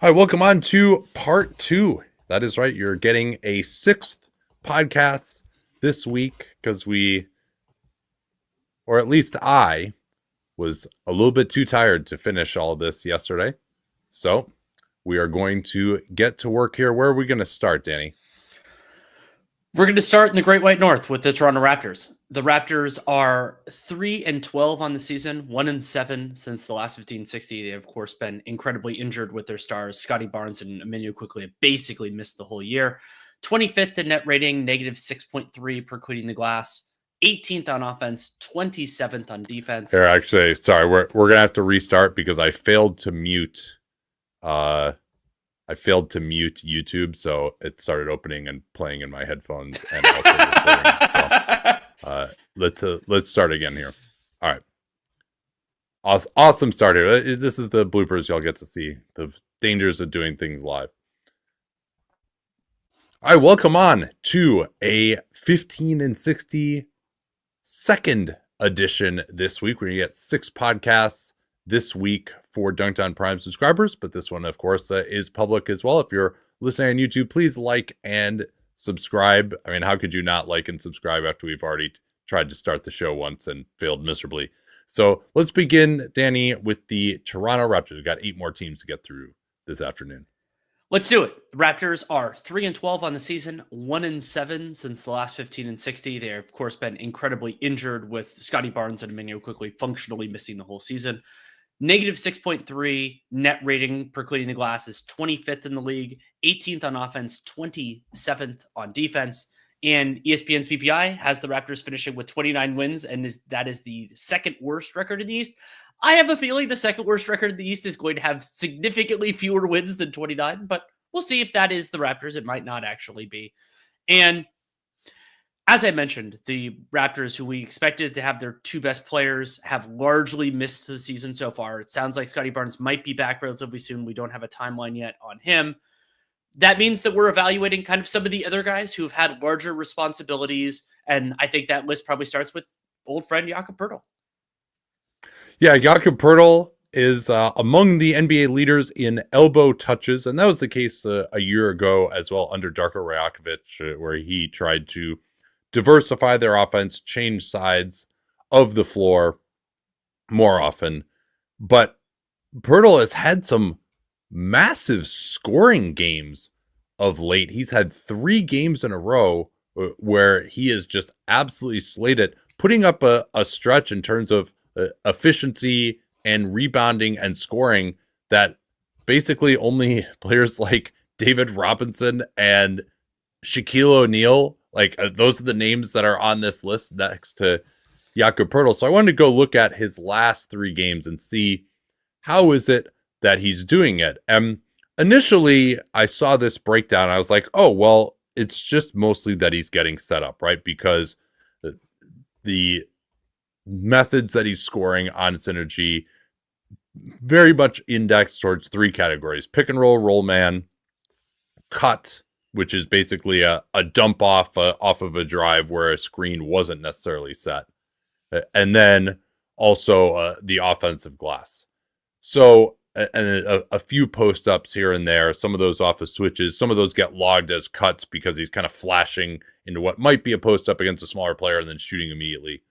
Hi, welcome on to part two. That is right. You're getting a sixth podcast this week because or at least I, was a little bit too tired to finish all of this yesterday. So we are going to get to work here. Where are we going to start, Danny? We're going to start in the Great White North with the Toronto Raptors. The Raptors are 3-12 on the season, 1-7 since the last 15-60. They have, of course, been incredibly injured with their stars. Scotty Barnes and Emmanuel quickly have basically missed the whole year. 25th in net rating, negative 6.3 per clearing the glass. 18th on offense, 27th on defense. Here, actually, sorry, we're gonna have to restart because I failed to mute. I failed to mute YouTube, so it started opening and playing in my headphones and also recording. So let's start again here. All right, awesome start here. This is the bloopers y'all get to see. The dangers of doing things live. All right, welcome on to a 15-60 second edition this week. We're gonna get 6 podcasts this week for Dunc'd On Prime subscribers, but this one, of course, is public as well. If you're listening on YouTube, please like and subscribe. I mean, how could you not like and subscribe after we've already tried to start the show once and failed miserably? So let's begin, Danny, with the Toronto Raptors. We've got 8 more teams to get through this afternoon. Let's do it. The Raptors are 3-12 on the season, 1-7 since the last 15-60. They have, of course, been incredibly injured with Scotty Barnes and Emmanuel quickly functionally missing the whole season. Negative 6.3 net rating per clearing the glass is 25th in the league, 18th on offense, 27th on defense. And ESPN's PPI has the Raptors finishing with 29 wins, and that is the second worst record in the East. I have a feeling the second worst record in the East is going to have significantly fewer wins than 29, but we'll see if that is the Raptors. It might not actually be. And as I mentioned, the Raptors, who we expected to have their 2 best players, have largely missed the season so far. It sounds like Scotty Barnes might be back relatively soon. We don't have a timeline yet on him. That means that we're evaluating kind of some of the other guys who have had larger responsibilities, and I think that list probably starts with old friend Jakob Poeltl. Yeah, Jakob Poeltl is among the NBA leaders in elbow touches, and that was the case a year ago as well under Darko Rajakovic, where he tried to diversify their offense, change sides of the floor more often. But Poeltl has had some massive scoring games of late. He's had 3 games in a row where he is just absolutely slated, putting up a stretch in terms of efficiency and rebounding and scoring that basically only players like David Robinson and Shaquille O'Neal, those are the names that are on this list next to Jakob Poeltl. So I wanted to go look at his last 3 games and see how is it that he's doing it. And initially I saw this breakdown. I was like, oh, well, it's just mostly that he's getting set up, right? Because the methods that he's scoring on Synergy very much indexed towards 3 categories: pick and roll man, cut, which is basically a dump off of a drive where a screen wasn't necessarily set, and then also the offensive glass. So and a few post ups here and there, some of those off of switches, some of those get logged as cuts because he's kind of flashing into what might be a post up against a smaller player and then shooting immediately.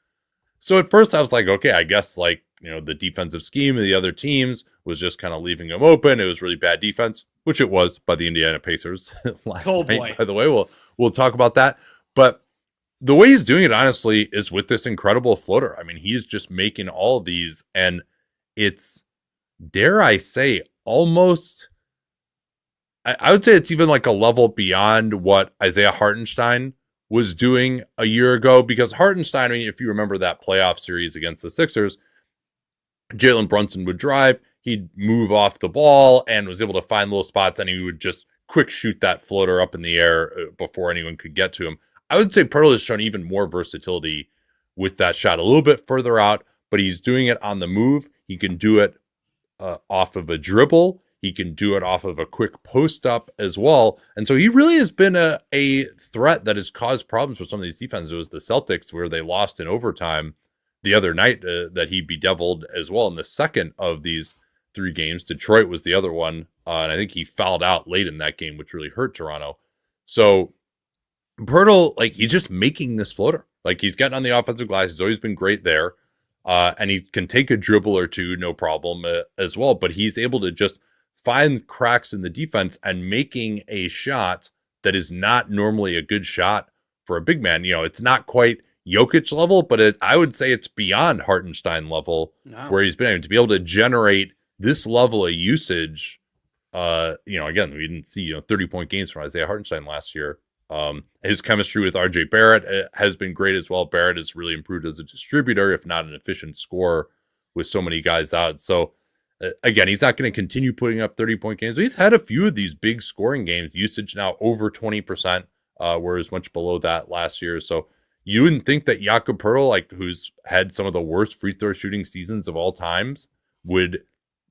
So at first I was like, okay, I guess the defensive scheme of the other teams was just kind of leaving him open. It was really bad defense, which it was by the Indiana Pacers last night, by the way. We'll talk about that. But the way he's doing it, honestly, is with this incredible floater. I mean, he's just making all of these, and it's, dare I say, almost, I would say it's even like a level beyond what Isaiah Hartenstein was doing a year ago, because Hartenstein, I mean, if you remember that playoff series against the Sixers, Jalen Brunson would drive, he'd move off the ball and was able to find little spots, and he would just quick shoot that floater up in the air before anyone could get to him. I would say Poeltl has shown even more versatility with that shot, a little bit further out, but he's doing it on the move. He can do it off of a dribble. He can do it off of a quick post up as well. And so he really has been a threat that has caused problems for some of these defenses. It was the Celtics where they lost in overtime the other night that he bedeviled as well in the second of these 3 games. Detroit was the other one And I think he fouled out late in that game, which really hurt Toronto. So Pirtle, like, he's just making this floater. Like, he's getting on the offensive glass. He's always been great there. And he can take a dribble or two, no problem as well. But he's able to just find cracks in the defense and making a shot that is not normally a good shot for a big man. You know, it's not quite Jokic level, but I would say it's beyond Hartenstein level, where he's been able to be able to generate this level of usage. Again, we didn't see 30-point games from Isaiah Hartenstein last year. His chemistry with RJ Barrett has been great as well. Barrett has really improved as a distributor, if not an efficient scorer, with so many guys out. So again, he's not going to continue putting up 30-point games. But he's had a few of these big scoring games. Usage now over 20%, whereas much below that last year. So you wouldn't think that Jakob Poeltl, like, who's had some of the worst free throw shooting seasons of all times, would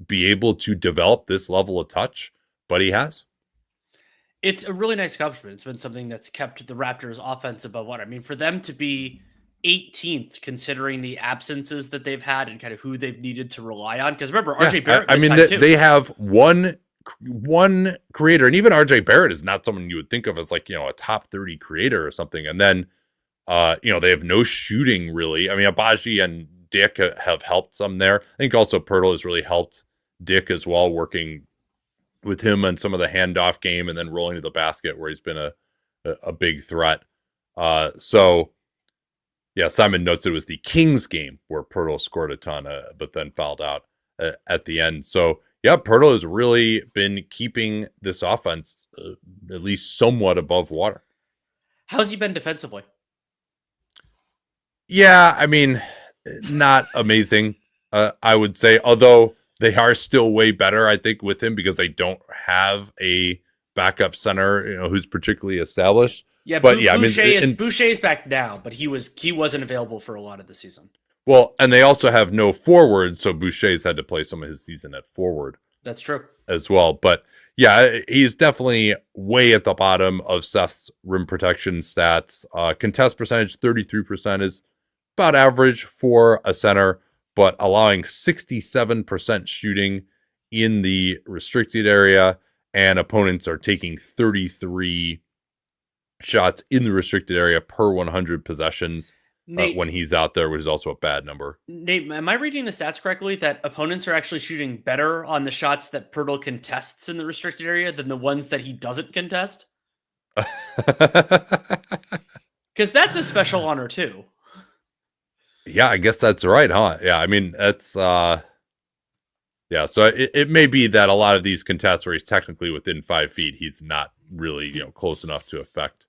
be able to develop this level of touch, but he has. It's a really nice accomplishment. It's been something that's kept the Raptors offense above water. I mean, for them to be 18th, considering the absences that they've had and kind of who they've needed to rely on. Because remember, RJ Barrett. I mean, they have one creator, and even RJ Barrett is not someone you would think of as, like, a top 30 creator or something. And then, they have no shooting really. I mean, Abaji and Dick have helped some there. I think also Pirtle has really helped Dick as well, working with him on some of the handoff game and then rolling to the basket where he's been a big threat. So yeah, Simon notes it was the Kings game where Pirtle scored a ton, but then fouled out at the end. So yeah, Pirtle has really been keeping this offense at least somewhat above water. How's he been defensively? Yeah, I mean, not amazing, I would say, although they are still way better, I think, with him because they don't have a backup center, who's particularly established. Yeah, but Boucher's back now, but he wasn't available for a lot of the season. Well, and they also have no forward, so Boucher's had to play some of his season at forward. That's true as well. But yeah, he's definitely way at the bottom of Seth's rim protection stats. Contest percentage 33% is about average for a center, but allowing 67% shooting in the restricted area, and opponents are taking 33 shots in the restricted area per 100 possessions when he's out there, which is also a bad number. Nate, am I reading the stats correctly that opponents are actually shooting better on the shots that Pirtle contests in the restricted area than the ones that he doesn't contest? Because that's a special honor too. Yeah, I guess that's right, huh? Yeah, I mean, that's yeah, so it may be that a lot of these contests where he's technically within 5 feet, he's not really, close enough to affect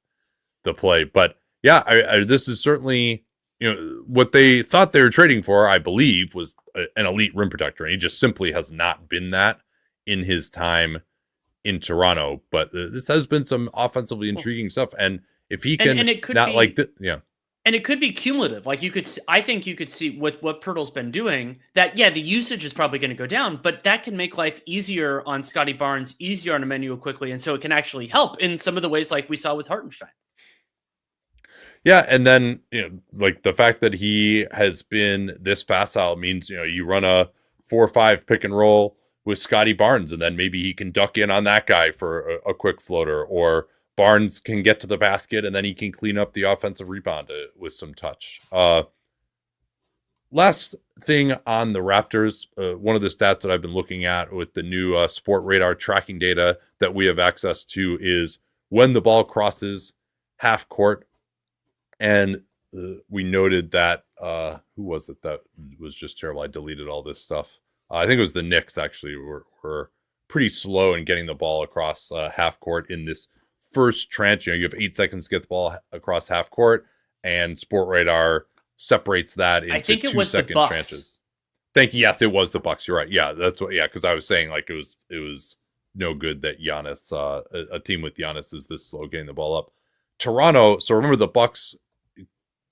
the play. But yeah, this is certainly, what they thought they were trading for, I believe, was an elite rim protector, and he just simply has not been that in his time in Toronto. But this has been some offensively intriguing stuff, and if he can, and it could not be, like yeah. And it could be cumulative. Like I think you could see with what Pirtle's been doing that, yeah, the usage is probably going to go down, but that can make life easier on Scotty Barnes, easier on Emmanuel quickly. And so it can actually help in some of the ways like we saw with Hartenstein. Yeah. And then, like the fact that he has been this facile means, you run a 4-5 pick and roll with Scotty Barnes, and then maybe he can duck in on that guy for a quick floater, or Barnes can get to the basket and then he can clean up the offensive rebound with some touch. Last thing on the Raptors, one of the stats that I've been looking at with the new Sport Radar tracking data that we have access to is when the ball crosses half court. And we noted that, who was it that was just terrible? I deleted all this stuff. I think it was the Knicks, actually, were pretty slow in getting the ball across half court in this first tranche. You have 8 seconds to get the ball across half court, and Sport Radar separates that into 2-second tranches. Thank you. Yes, it was the Bucks. You're right. Yeah, that's what. Yeah, because I was saying like it was no good that Giannis, a team with Giannis, is this slow getting the ball up. Toronto. So remember, the Bucks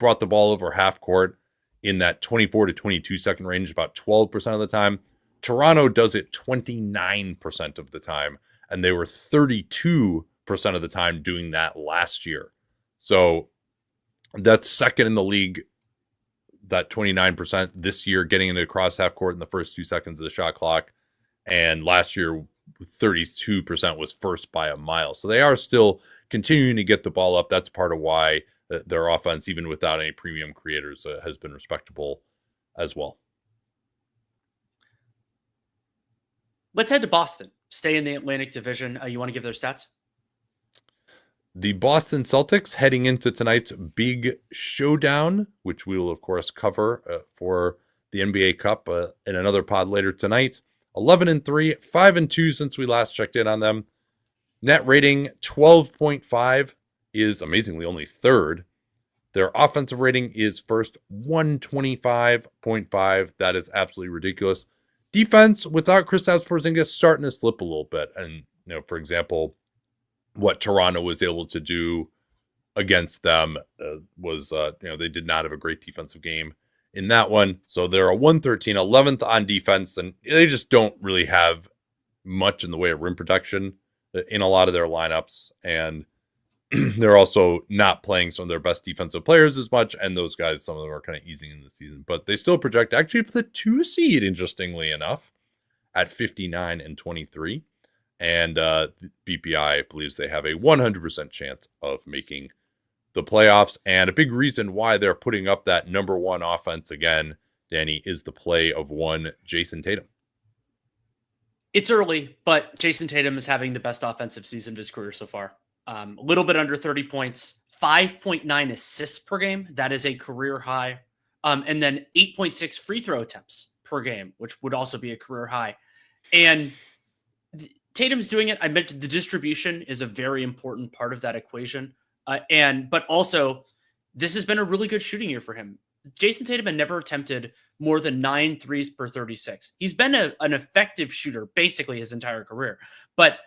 brought the ball over half court in that 24 to 22 second range about 12% of the time. Toronto does it 29% of the time, and they were 32% of the time doing that last year. So that's second in the league, that 29% this year, getting into across half court in the first 2 seconds of the shot clock. And last year 32% was first by a mile. So they are still continuing to get the ball up. That's part of why their offense, even without any premium creators, has been respectable as well. Let's head to Boston. Stay in the Atlantic Division. You want to give their stats? The Boston Celtics heading into tonight's big showdown, which we will, of course, cover for the NBA Cup in another pod later tonight. 11-3, 5-2 since we last checked in on them. Net rating 12.5 is amazingly only third. Their offensive rating is first, 125.5. That is absolutely ridiculous. Defense without Kristaps Porzingis starting to slip a little bit. And, for example, what Toronto was able to do against them was, they did not have a great defensive game in that one. So they're a 113, 11th on defense, and they just don't really have much in the way of rim protection in a lot of their lineups. And they're also not playing some of their best defensive players as much. And those guys, some of them are kind of easing in the season, but they still project actually for the 2 seed, interestingly enough, at 59-23. And BPI believes they have a 100% chance of making the playoffs. And a big reason why they're putting up that number one offense again, Danny, is the play of one Jason Tatum. It's early, but Jason Tatum is having the best offensive season of his career so far. A little bit under 30 points, 5.9 assists per game. That is a career high. And then 8.6 free throw attempts per game, which would also be a career high. And Tatum's doing it. I mentioned the distribution is a very important part of that equation. But also, this has been a really good shooting year for him. Jason Tatum had never attempted more than 9 threes per 36. He's been an effective shooter basically his entire career. But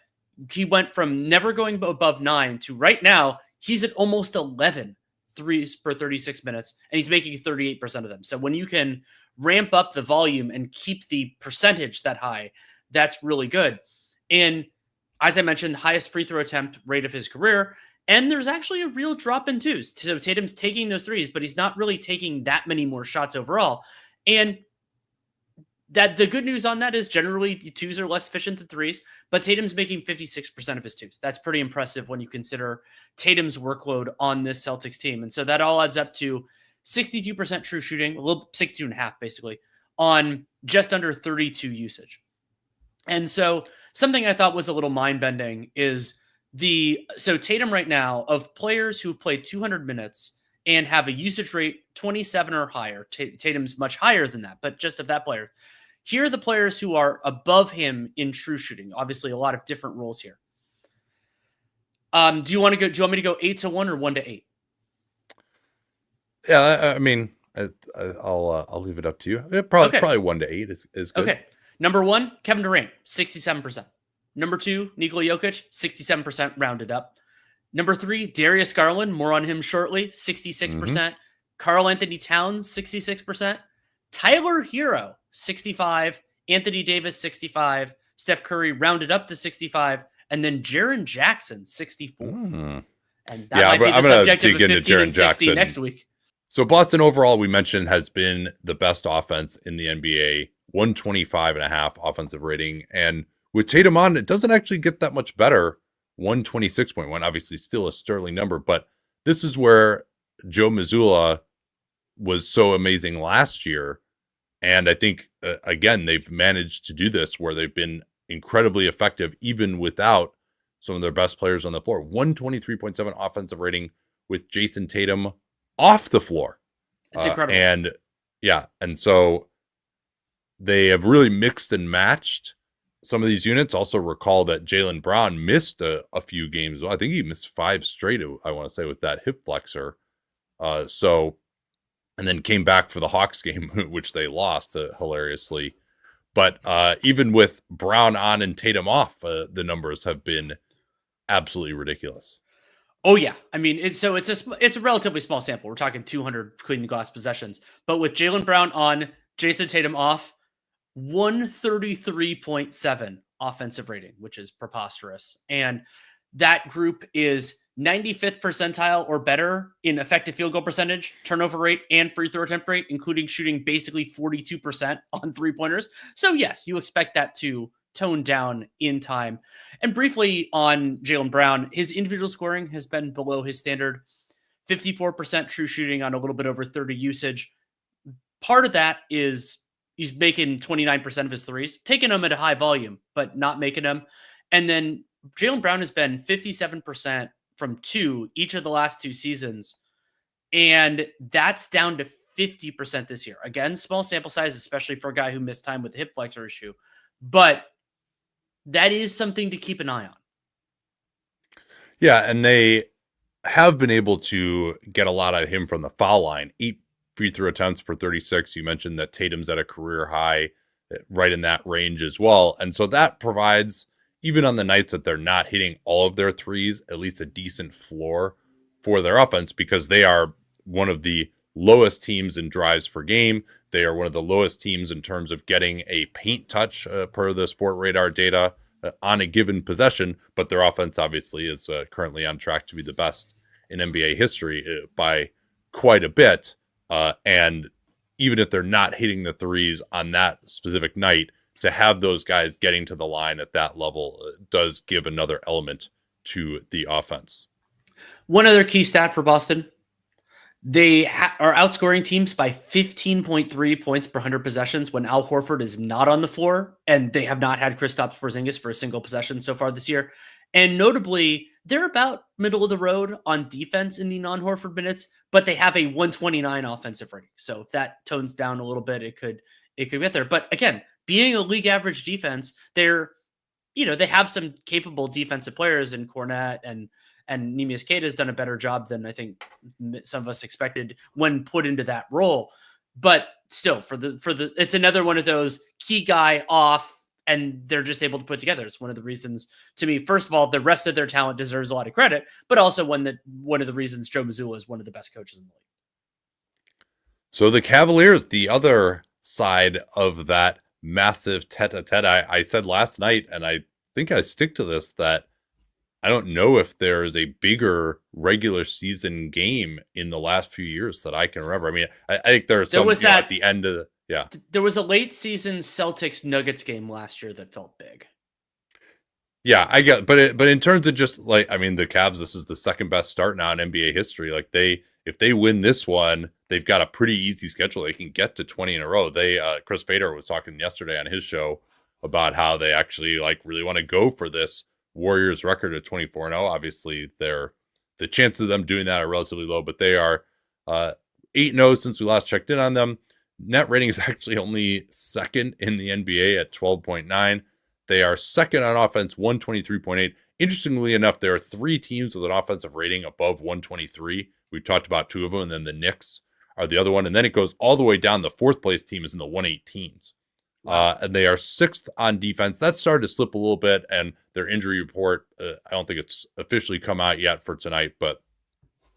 he went from never going above 9 to right now, he's at almost 11 threes per 36 minutes, and he's making 38% of them. So when you can ramp up the volume and keep the percentage that high, that's really good. And as I mentioned, highest free throw attempt rate of his career. And there's actually a real drop in twos. So Tatum's taking those threes, but he's not really taking that many more shots overall. And that the good news on that is generally the twos are less efficient than threes, but Tatum's making 56% of his twos. That's pretty impressive when you consider Tatum's workload on this Celtics team. And so that all adds up to 62% true shooting, a little 62.5 basically, on just under 32 usage. And so something I thought was a little mind-bending is so Tatum right now, of players who've played 200 minutes and have a usage rate 27 or higher, Tatum's much higher than that, but just of that player, here are the players who are above him in true shooting. Obviously, a lot of different roles here. Do you want me to go 8-1 or 1-8? Yeah, I mean, I'll leave it up to you. Probably 1-8 is good. Okay. Number 1, Kevin Durant, 67%. Number 2, Nikola Jokic, 67% rounded up. Number 3, Darius Garland, more on him shortly, 66%. Mm-hmm. Karl Anthony Towns, 66%. Tyler Hero, 65. Anthony Davis, 65. Steph Curry rounded up to 65. And then Jaren Jackson, 64. And that might be the subject of a 15 and 60 next week. So Boston overall, we mentioned, has been the best offense in the NBA, 125.5 offensive rating. And with Tatum on, it doesn't actually get that much better. 126.1, obviously still a sterling number, but this is where Joe Mazzulla was so amazing last year. And I think, again, they've managed to do this where they've been incredibly effective, even without some of their best players on the floor. 123.7 offensive rating with Jason Tatum off the floor. It's incredible. And so they have really mixed and matched some of these units. Also recall that Jaylen Brown missed a few games. I think he missed 5 straight, I want to say, with that hip flexor. And then came back for the Hawks game, which they lost hilariously. But even with Brown on and Tatum off, the numbers have been absolutely ridiculous. Oh yeah, I mean, it's a relatively small sample. We're talking 200 clean glass possessions, but with Jaylen Brown on, Jason Tatum off, 133.7 offensive rating, which is preposterous. And that group is 95th percentile or better in effective field goal percentage, turnover rate, and free throw attempt rate, including shooting basically 42% on 3-pointers. So yes, you expect that to toned down in time. And briefly on Jaylen Brown, his individual scoring has been below his standard. 54% true shooting on a little bit over 30 usage. Part of that is he's making 29% of his threes, taking them at a high volume, but not making them. And then Jaylen Brown has been 57% from two each of the last two seasons. And that's down to 50% this year. Again, small sample size, especially for a guy who missed time with the hip flexor issue. But that is something to keep an eye on. Yeah, and they have been able to get a lot out of him from the foul line. 8 free throw attempts per 36. You mentioned that Tatum's at a career high, right in that range as well. And so that provides, even on the nights that they're not hitting all of their threes, at least a decent floor for their offense, because they are one of the lowest teams in drives per game. They are one of the lowest teams in terms of getting a paint touch per the Sport Radar data on a given possession, but their offense obviously is currently on track to be the best in NBA history by quite a bit. And even if they're not hitting the threes on that specific night, to have those guys getting to the line at that level does give another element to the offense. One other key stat for Boston. They are outscoring teams by 15.3 points per 100 possessions when Al Horford is not on the floor, and they have not had Kristaps Porzingis for a single possession so far this year. And notably, they're about middle of the road on defense in the non-Horford minutes, but they have a 129 offensive rating. So if that tones down a little bit, it could get there. But again, being a league average defense, they have some capable defensive players in Cornette and Neemias Queta has done a better job than I think some of us expected when put into that role. But still, it's another one of those key guy off, and they're just able to put together. It's one of the reasons, to me, first of all, the rest of their talent deserves a lot of credit, but also one of the reasons Joe Mazzulla is one of the best coaches in the league. So the Cavaliers, the other side of that massive tete-a-tete, I said last night, and I think I stick to this, that I don't know if there's a bigger regular season game in the last few years that I can remember. I mean, I think there's some at the end of there was a late season Celtics Nuggets game last year that felt big. Yeah, I get, but in terms of just like, I mean, the Cavs, this is the second best start now in NBA history. Like if they win this one, they've got a pretty easy schedule. They can get to 20 in a row. Chris Fader was talking yesterday on his show about how they actually really want to go for this Warriors record of 24-0. Obviously, the chances of them doing that are relatively low, but they are 8-0 since we last checked in on them. Net rating is actually only second in the NBA at 12.9. They are second on offense, 123.8. Interestingly enough, there are 3 teams with an offensive rating above 123. We've talked about 2 of them, and then the Knicks are the other one. And then it goes all the way down. The 4th place team is in the 118s. And they are 6th on defense. That started to slip a little bit, and their injury report, I don't think it's officially come out yet for tonight, but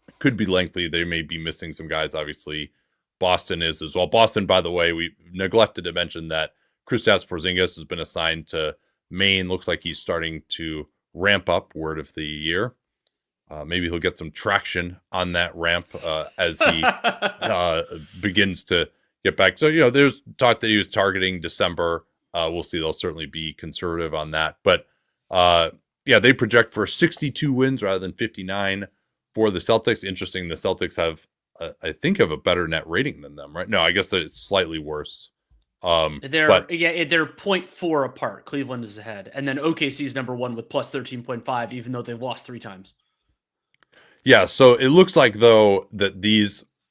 it could be lengthy. They may be missing some guys, obviously. Boston is as well. Boston, by the way, we neglected to mention that Kristaps Porzingis has been assigned to Maine. Looks like he's starting to ramp up, word of the year. Maybe he'll get some traction on that ramp as he begins to get back. So, there's talk that he was targeting December. We'll see. They'll certainly be conservative on that. But, they project for 62 wins rather than 59 for the Celtics. Interesting. The Celtics have, I think, have a better net rating than them, right? No, I guess that it's slightly worse. They're 0.4 apart. Cleveland is ahead. And then OKC is number 1 with plus 13.5, even though they've lost 3 times. Yeah, so it looks like, though, that the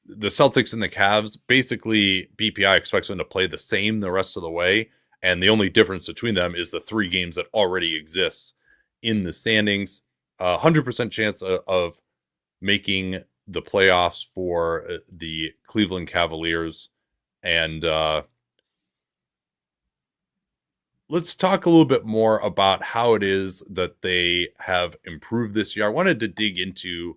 Celtics and the Cavs, basically BPI expects them to play the same the rest of the way. And the only difference between them is the 3 games that already exist in the standings. 100% chance of making the playoffs for the Cleveland Cavaliers. And let's talk a little bit more about how it is that they have improved this year. I wanted to dig into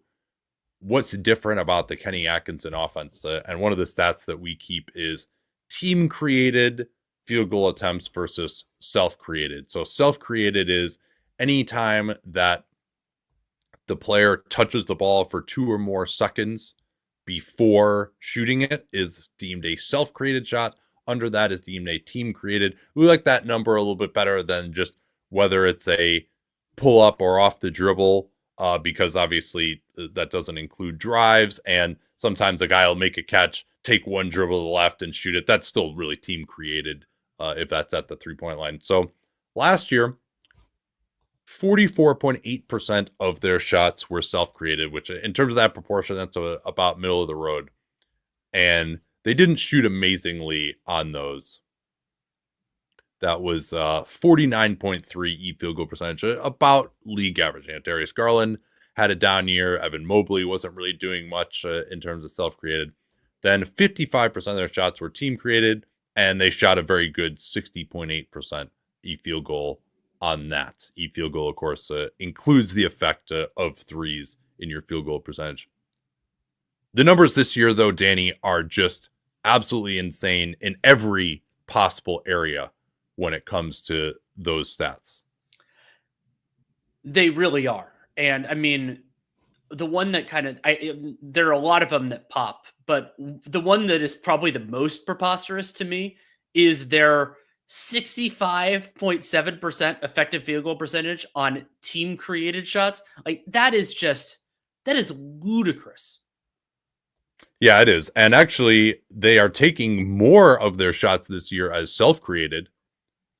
what's different about the Kenny Atkinson offense. And one of the stats that we keep is team-created field goal attempts versus self-created. So self-created is any time that the player touches the ball for 2 or more seconds before shooting it is deemed a self-created shot. under that is deemed a team created. We like that number a little bit better than just whether it's a pull up or off the dribble, because obviously that doesn't include drives. And sometimes a guy will make a catch, take one dribble to the left and shoot it. That's still really team created if that's at the 3-point line. So last year, 44.8% of their shots were self-created, which in terms of that proportion, that's about middle of the road. And they didn't shoot amazingly on those. That was 49.3 field goal percentage, about league average. Darius Garland had a down year. Evan Mobley wasn't really doing much in terms of self-created. Then 55% of their shots were team created, and they shot a very good 60.8% field goal on that. Field goal, of course, includes the effect of threes in your field goal percentage. The numbers this year, though, Danny, are just absolutely insane in every possible area when it comes to those stats. They really are. And I mean, the one that there are a lot of them that pop, but the one that is probably the most preposterous to me is their 65.7% effective field goal percentage on team created shots. Like that is ludicrous. Yeah, it is. And actually, they are taking more of their shots this year as self-created,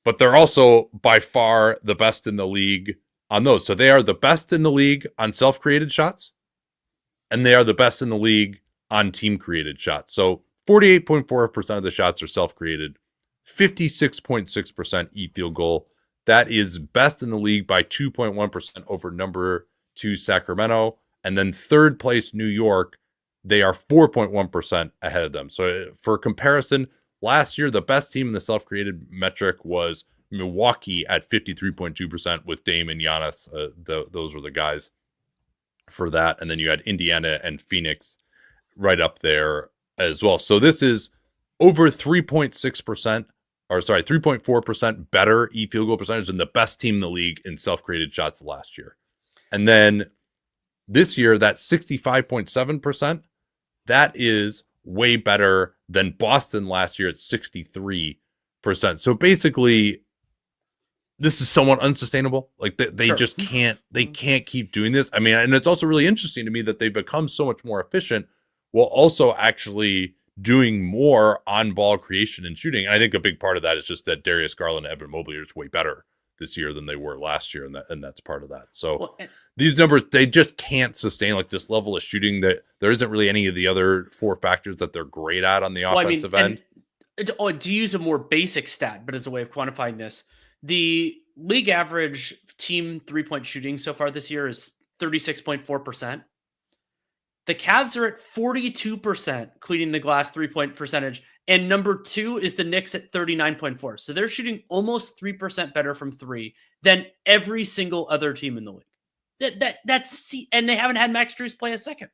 but they're also by far the best in the league on those. So they are the best in the league on self-created shots, and they are the best in the league on team-created shots. So 48.4% of the shots are self-created, 56.6% field goal. That is best in the league by 2.1% over number 2 Sacramento. And then third place New York, they are 4.1% ahead of them. So for comparison, last year, the best team in the self-created metric was Milwaukee at 53.2% with Dame and Giannis. Those were the guys for that. And then you had Indiana and Phoenix right up there as well. So this is over 3.4% better field goal percentage than the best team in the league in self-created shots last year. And then this year, that 65.7%, that is way better than Boston last year at 63%. So basically, this is somewhat unsustainable. Like they just can't keep doing this. I mean, and it's also really interesting to me that they've become so much more efficient while also actually doing more on-ball creation and shooting. And I think a big part of that is just that Darius Garland and Evan Mobley are just way better this year than they were last year, and that's part of that. So these numbers, they just can't sustain like this level of shooting. That there isn't really any of the other four factors that they're great at on the offensive end. To use a more basic stat, but as a way of quantifying this, the league average team 3-point shooting so far this year is 36.4%. The Cavs are at 42% cleaning the glass 3-point percentage. And number 2 is the Knicks at 39.4. So they're shooting almost 3% better from 3 than every single other team in the league. And they haven't had Max Strus play a second.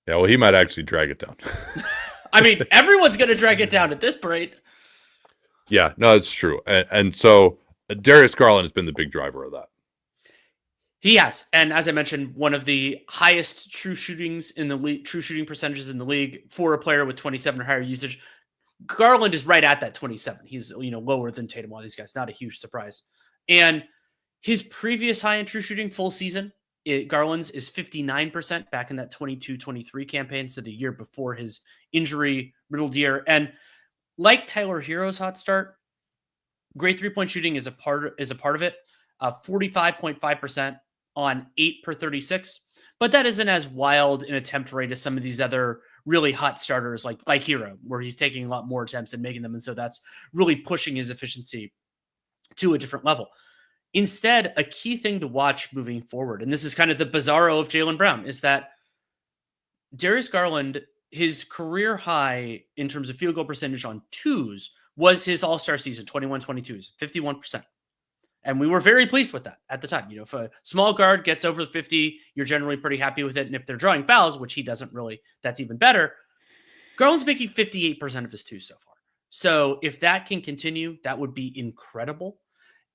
Yeah, well, he might actually drag it down. I mean, everyone's going to drag it down at this rate. Yeah, no, it's true. And so Darius Garland has been the big driver of that. He has. And as I mentioned, one of the highest true shooting percentages in the league for a player with 27 or higher usage. Garland is right at that 27. He's, lower than Tatum, all these guys. Not a huge surprise. And his previous high in true shooting full season, Garland's is 59% back in that 22-23 campaign. So the year before his injury riddled year. And like Tyler Hero's hot start, great 3-point shooting is a part of it. 45.5% on 8 per 36, but that isn't as wild an attempt rate as some of these other really hot starters like Hero, where he's taking a lot more attempts and making them. And so that's really pushing his efficiency to a different level. Instead, a key thing to watch moving forward, and this is kind of the bizarro of Jaylen Brown, is that Darius Garland, his career high in terms of field goal percentage on twos was his all-star season, 21-22s, 51%. And we were very pleased with that at the time. If a small guard gets over the 50, you're generally pretty happy with it. And if they're drawing fouls, which he doesn't really, that's even better. Garland's making 58% of his twos so far. So if that can continue, that would be incredible.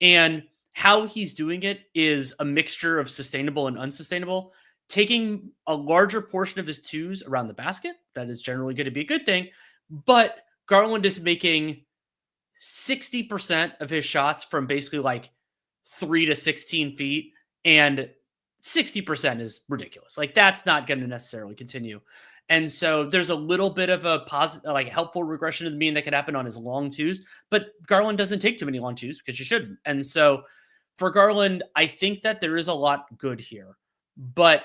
And how he's doing it is a mixture of sustainable and unsustainable. Taking a larger portion of his twos around the basket, that is generally going to be a good thing, but Garland is making 60% of his shots from basically like 3 to 16 feet, and 60% is ridiculous. Like, that's not going to necessarily continue. And so there's a little bit of a positive, like helpful regression to the mean that could happen on his long twos, but Garland doesn't take too many long twos because you shouldn't. And so for Garland, I think that there is a lot good here, but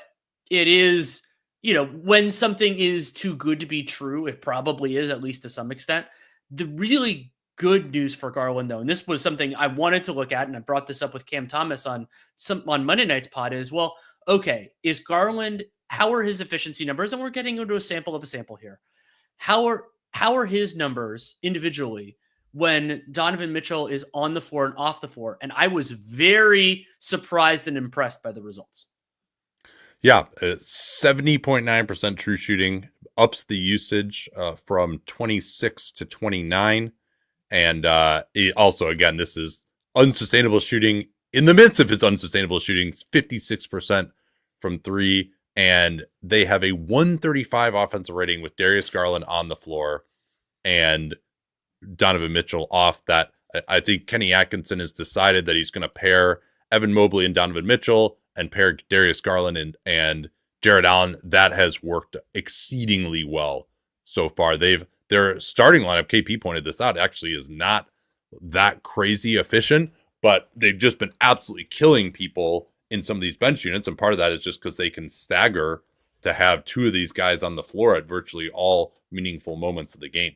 it is, when something is too good to be true, it probably is, at least to some extent. The really good news for Garland, though, and this was something I wanted to look at, and I brought this up with Cam Thomas on Monday night's pod, is, well, okay, is Garland, how are his efficiency numbers? And we're getting into a sample of a sample here. How are his numbers individually when Donovan Mitchell is on the floor and off the floor? And I was very surprised and impressed by the results. Yeah, 70.9% true shooting, ups the usage from 26 to 29. And also, again, this is unsustainable shooting. In the midst of his unsustainable shooting, 56% from three. And they have a 135 offensive rating with Darius Garland on the floor and Donovan Mitchell off. That I think Kenny Atkinson has decided that he's going to pair Evan Mobley and Donovan Mitchell and pair Darius Garland and Jared Allen. That has worked exceedingly well so far. Their starting lineup, KP pointed this out, actually is not that crazy efficient, but they've just been absolutely killing people in some of these bench units. And part of that is just because they can stagger to have two of these guys on the floor at virtually all meaningful moments of the game.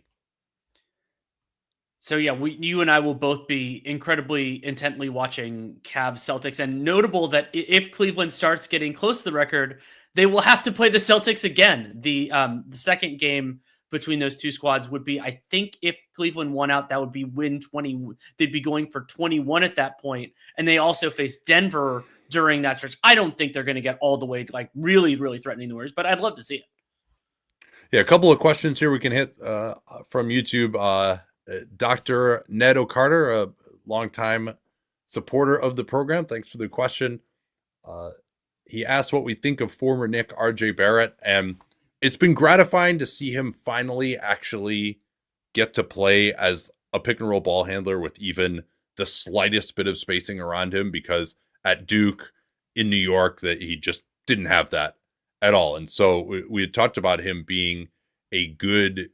So yeah, you and I will both be incredibly intently watching Cavs Celtics, and notable that if Cleveland starts getting close to the record, they will have to play the Celtics again. The second game between those two squads would be, I think, if Cleveland won out, that would be win 20. They'd be going for 21 at that point, and they also face Denver during that stretch. I don't think they're going to get all the way to like really, really threatening the Warriors, but I'd love to see it. Yeah, a couple of questions here we can hit from YouTube. Dr. Ned O'Carter, a longtime supporter of the program, thanks for the question. He asked what we think of former Knick RJ Barrett, and it's been gratifying to see him finally actually get to play as a pick and roll ball handler with even the slightest bit of spacing around him, because at Duke in New York that he just didn't have that at all. And so we had talked about him being a good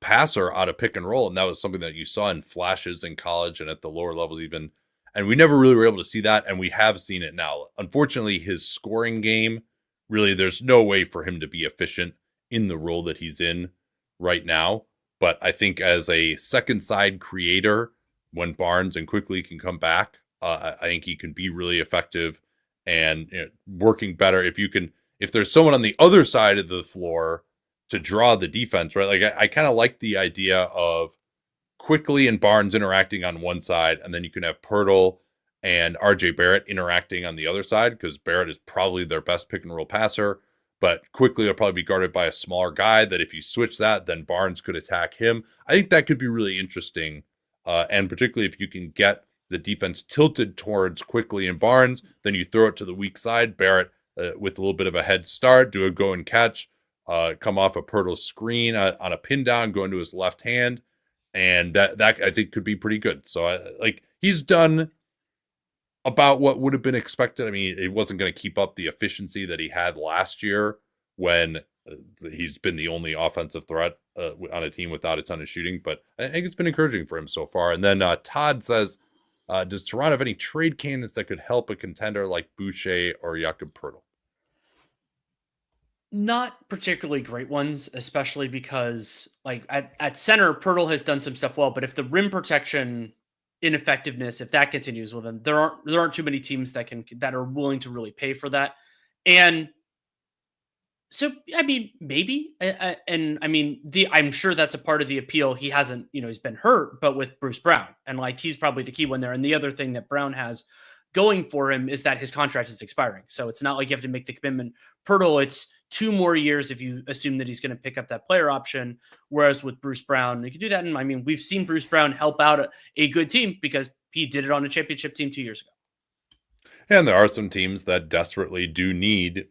passer out of pick and roll, and that was something that you saw in flashes in college and at the lower levels even, and we never really were able to see that, and we have seen it now. Unfortunately, his scoring game, really, there's no way for him to be efficient in the role that he's in right now. But I think as a second side creator, when Barnes and Quickly can come back, I think he can be really effective and working better. If there's someone on the other side of the floor to draw the defense, right? Like I kind of like the idea of Quickly and Barnes interacting on one side, and then you can have Pirtle and RJ Barrett interacting on the other side, because Barrett is probably their best pick and roll passer, but Quickly will probably be guarded by a smaller guy that if you switch that, then Barnes could attack him. I think that could be really interesting. And particularly if you can get the defense tilted towards Quickly and Barnes, then you throw it to the weak side. Barrett with a little bit of a head start, do a go and catch, come off a Pirtle's screen on a pin down, go into his left hand. And that I think could be pretty good. So he's done about what would have been expected. I mean, it wasn't going to keep up the efficiency that he had last year when he's been the only offensive threat on a team without a ton of shooting. But I think it's been encouraging for him so far. And then Todd says, does Toronto have any trade candidates that could help a contender like Boucher or Jakob Poeltl? Not particularly great ones, especially because like at center, Poeltl has done some stuff well, but if the rim protection ineffectiveness, if that continues, well, then there aren't too many teams that are willing to really pay for that. And so, I mean, maybe, I'm sure that's a part of the appeal. He hasn't, he's been hurt, but with Bruce Brown, and like he's probably the key one there. And the other thing that Brown has going for him is that his contract is expiring, so it's not like you have to make the commitment. Poeltl, it's 2 more years if you assume that he's going to pick up that player option. Whereas with Bruce Brown, you can do that. And I mean, we've seen Bruce Brown help out a good team because he did it on a championship team 2 years ago. And there are some teams that desperately do need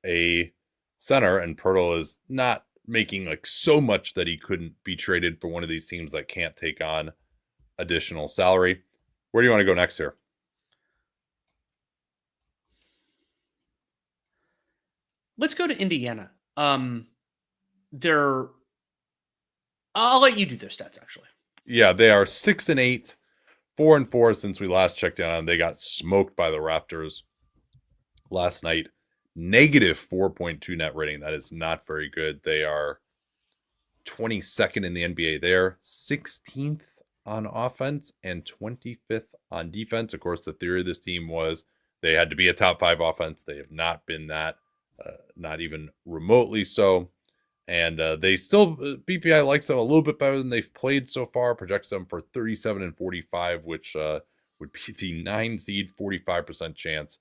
a center, and Poeltl is not making like so much that he couldn't be traded for one of these teams that can't take on additional salary. Where do you want to go next here? Let's go to Indiana. They're I'll let you do their stats, actually. Yeah, they are 6-8, 4-4 since we last checked in on them. They got smoked by the Raptors last night. Negative 4.2 net rating. That is not very good. They are 22nd in the NBA there, 16th on offense, and 25th on defense. Of course, the theory of this team was they had to be a top 5 offense. They have not been that, not even remotely so. And they still, BPI likes them a little bit better than they've played so far, projects them for 37-45, which would be the 9 seed, 45% chance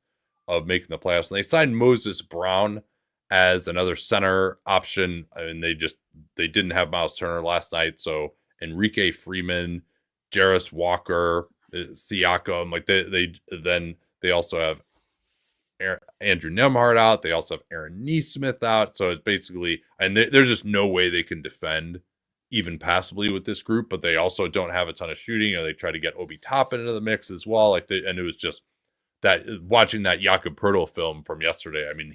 of making the playoffs. And they signed Moses Brown as another center option. I mean, they didn't have Miles Turner last night. So Enrique Freeman, Jarris Walker, Siakam, like they also have Andrew Nembhard out. They also have Aaron Nesmith out. So it's basically, and there's just no way they can defend even passably with this group, but they also don't have a ton of shooting, or they try to get Obi Toppin into the mix as well. And it was just that, watching that Jakob Poeltl film from yesterday. I mean,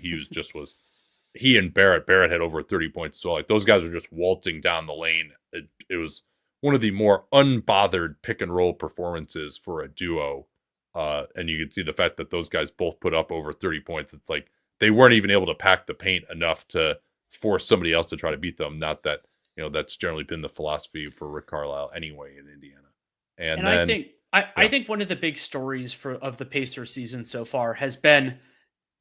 he and Barrett had over 30 points. So like those guys are just waltzing down the lane. It was one of the more unbothered pick and roll performances for a duo. And you can see the fact that those guys both put up over 30 points. It's like they weren't even able to pack the paint enough to force somebody else to try to beat them. Not that, that's generally been the philosophy for Rick Carlisle anyway in Indiana. And then, I think one of the big stories of the Pacers season so far has been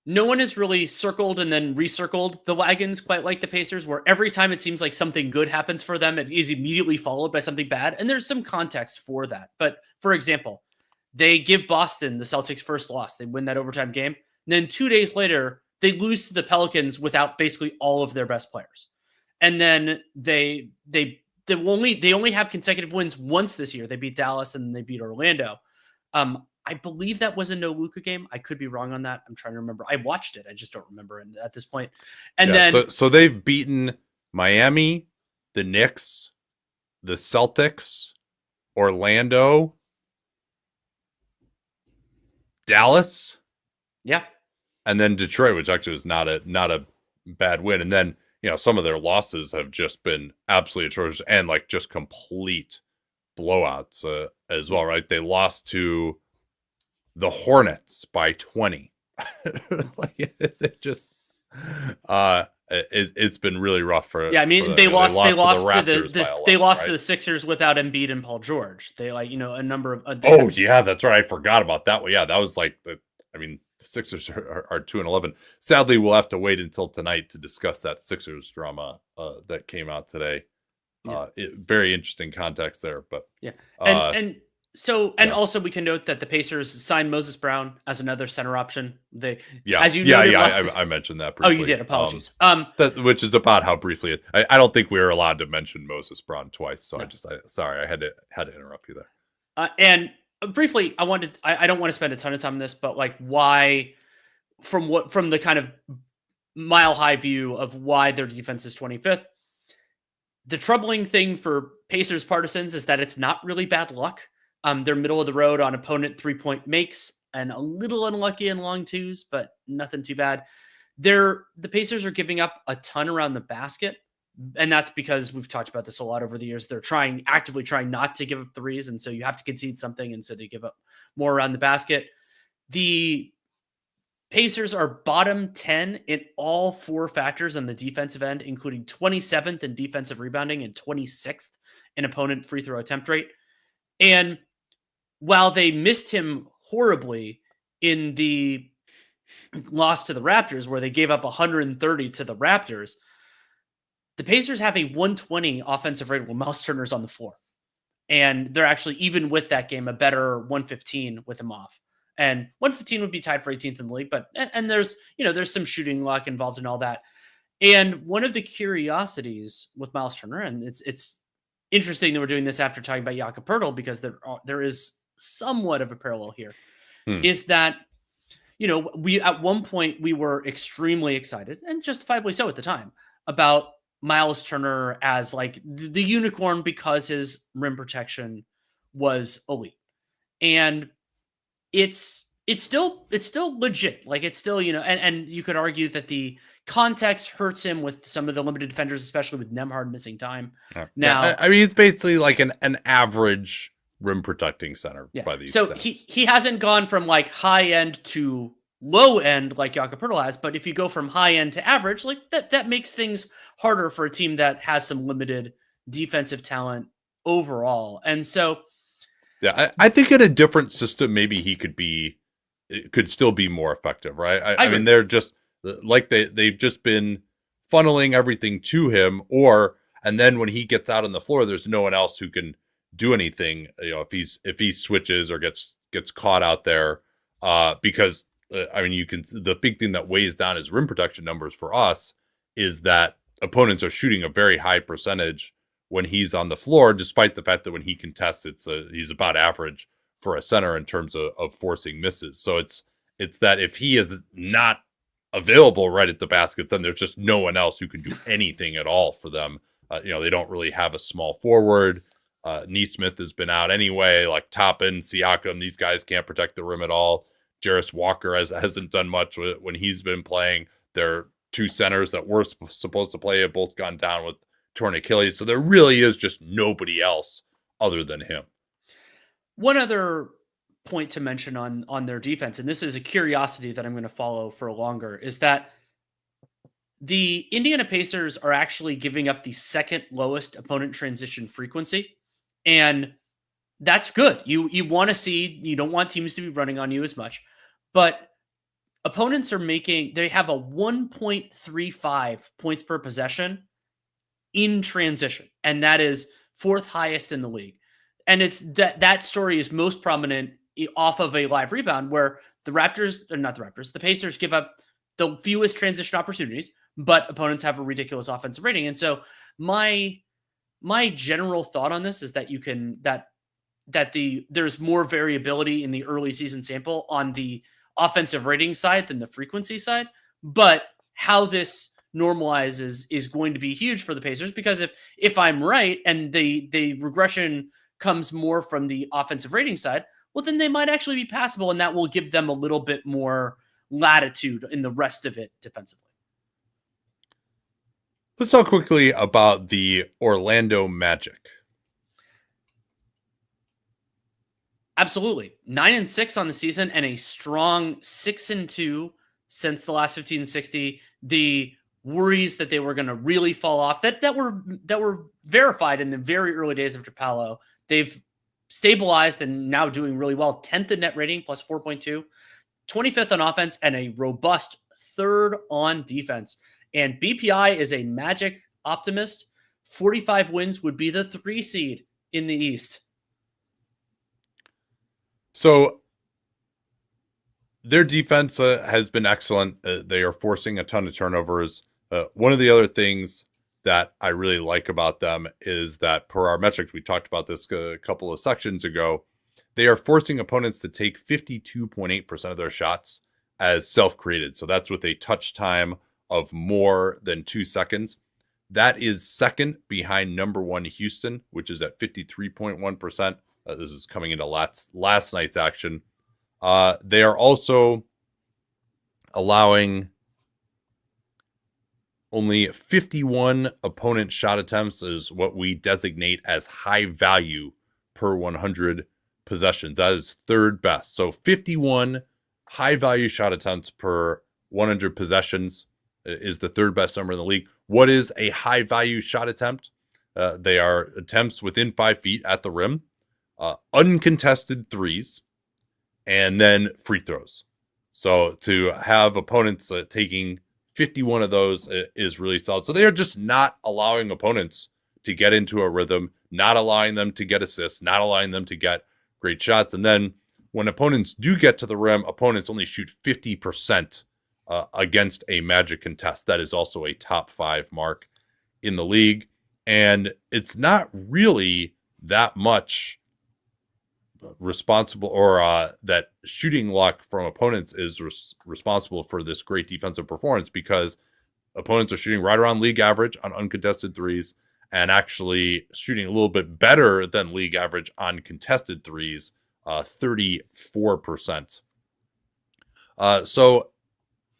no one has really circled and then recircled the wagons quite like the Pacers, where every time it seems like something good happens for them, it is immediately followed by something bad. And there's some context for that. But for example, they give Boston the Celtics' first loss. They win that overtime game. And then 2 days later, they lose to the Pelicans without basically all of their best players. And then they only have consecutive wins once this year. They beat Dallas and they beat Orlando. I believe that was a no Luka game. I could be wrong on that. I'm trying to remember. I watched it. I just don't remember it at this point. And then so they've beaten Miami, the Knicks, the Celtics, Orlando, Dallas, and then Detroit, which actually was not a bad win. And then some of their losses have just been absolutely atrocious and like just complete blowouts as well, right? They lost to the Hornets by 20. Like just it's been really rough for they lost to the the Sixers without Embiid and Paul George. They a number of that's right, I forgot about that one. Yeah, that was like the Sixers are 2-11. Sadly, we'll have to wait until tonight to discuss that Sixers drama that came out today. Very interesting context there, but also we can note that the Pacers signed Moses Brown as another center option. I mentioned that briefly. Oh, you did. Apologies. Which is about how briefly I don't think we were allowed to mention Moses Brown twice. So no. I had to interrupt you there. And briefly, I don't want to spend a ton of time on this, but like why, from the kind of mile high view of why their defense is 25th. The troubling thing for Pacers partisans is that it's not really bad luck. They're middle of the road on opponent 3-point makes and a little unlucky in long twos, but nothing too bad. The Pacers are giving up a ton around the basket, and that's because we've talked about this a lot over the years. They're actively trying not to give up threes, and so you have to concede something, and so they give up more around the basket. The Pacers are bottom 10 in all 4 factors on the defensive end, including 27th in defensive rebounding and 26th in opponent free throw attempt rate. And while they missed him horribly in the loss to the Raptors, where they gave up 130 to the Raptors, the Pacers have a 120 offensive rate when Miles Turner's on the floor. And they're actually, even with that game, a better 115 with him off. And 115 would be tied for 18th in the league, but there's some shooting luck involved in all that. And one of the curiosities with Miles Turner, and it's interesting that we're doing this after talking about Jakob Poeltl, because there is somewhat of a parallel here, is that, we at one point we were extremely excited, and justifiably so at the time, about Miles Turner as like the unicorn because his rim protection was elite. And it's still legit. Like it's still, and you could argue that the context hurts him with some of the limited defenders, especially with Nemhard missing time. Yeah. Now, I mean, it's basically like an average rim protecting center by these so stats. he hasn't gone from like high end to low end like Jakob Poeltl has, but if you go from high end to average, like that makes things harder for a team that has some limited defensive talent overall. And so yeah, I think in a different system, maybe he could still be more effective, right? I mean, they're just like they've just been funneling everything to him, and then when he gets out on the floor, there's no one else who can do anything. If he switches or gets caught out there, because I mean, the big thing that weighs down his rim protection numbers for us is that opponents are shooting a very high percentage when he's on the floor, despite the fact that when he contests, he's about average for a center in terms of forcing misses. So it's that if he is not available right at the basket, then there's just no one else who can do anything at all for them. They don't really have a small forward. Neesmith has been out anyway, like Toppin, Siakam, these guys can't protect the rim at all. Jarris Walker hasn't done much when he's been playing. Their two centers that were supposed to play have both gone down with torn Achilles. So there really is just nobody else other than him. One other point to mention on their defense, and this is a curiosity that I'm going to follow for longer, is that the Indiana Pacers are actually giving up the second lowest opponent transition frequency. And that's good. You want to see, you don't want teams to be running on you as much, but opponents they have a 1.35 points per possession in transition. And that is fourth highest in the league. And it's that story is most prominent off of a live rebound where the Pacers give up the fewest transition opportunities, but opponents have a ridiculous offensive rating. And so my general thought on this is that there's more variability in the early season sample on the offensive rating side than the frequency side, but how this normalizes is going to be huge for the Pacers, because if I'm right and the regression comes more from the offensive rating side, well, then they might actually be passable, and that will give them a little bit more latitude in the rest of it defensively. Let's talk quickly about the Orlando Magic. Absolutely. 9-6 on the season and a strong 6-2 since the last 15-60. The worries that they were going to really fall off that were verified in the very early days of Paolo. They've stabilized and now doing really well. 10th in net rating, plus 4.2, 25th on offense, and a robust third on defense. And BPI is a Magic optimist. 45 wins would be the 3 seed in the East. So their defense has been excellent. They are forcing a ton of turnovers. One of the other things that I really like about them is that, per our metrics, we talked about this a couple of sections ago, they are forcing opponents to take 52.8% of their shots as self-created. So that's with a touch time of more than 2 seconds. That is second behind number 1 Houston, which is at 53.1%. This is coming into last night's action. They are also allowing only 51 opponent shot attempts, is what we designate as high value per 100 possessions. That is third best. So 51 high value shot attempts per 100 possessions is the third best number in the league. What is a high value shot attempt? They are attempts within 5 feet at the rim, uncontested threes, and then free throws. So to have opponents taking 51 of those is really solid. So they are just not allowing opponents to get into a rhythm, not allowing them to get assists, not allowing them to get great shots. And then when opponents do get to the rim, opponents only shoot 50% against a Magic contest. That is also a top 5 mark in the league. And it's not really that much responsible, or that shooting luck from opponents is responsible for this great defensive performance, because opponents are shooting right around league average on uncontested threes and actually shooting a little bit better than league average on contested threes, 34%. So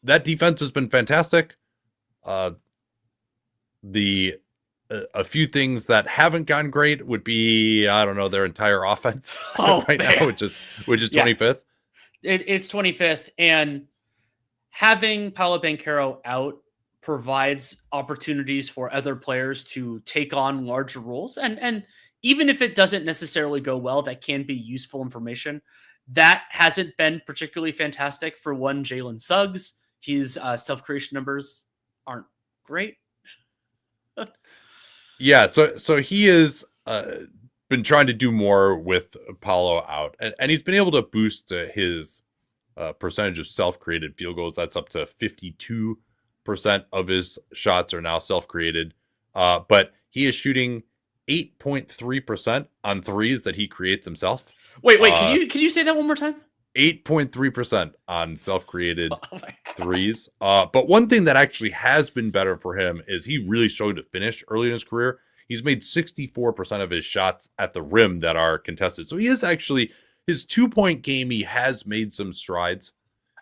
that defense has been fantastic. A few things that haven't gone great would be, I don't know, their entire offense right now, which is 25th. It's 25th, and having Paolo Banchero out provides opportunities for other players to take on larger roles, and even if it doesn't necessarily go well, that can be useful information. That hasn't been particularly fantastic for one Jalen Suggs. His self-creation numbers aren't great. Yeah, so he is been trying to do more with Paolo out, and he's been able to boost his percentage of self-created field goals. That's up to 52% of his shots are now self-created, but he is shooting 8.3% on threes that he creates himself. Wait, can you say that one more time? 8.3% on self-created threes. But one thing that actually has been better for him is he really struggled to finish early in his career. He's made 64% of his shots at the rim that are contested. So he is actually, his 2-point game, he has made some strides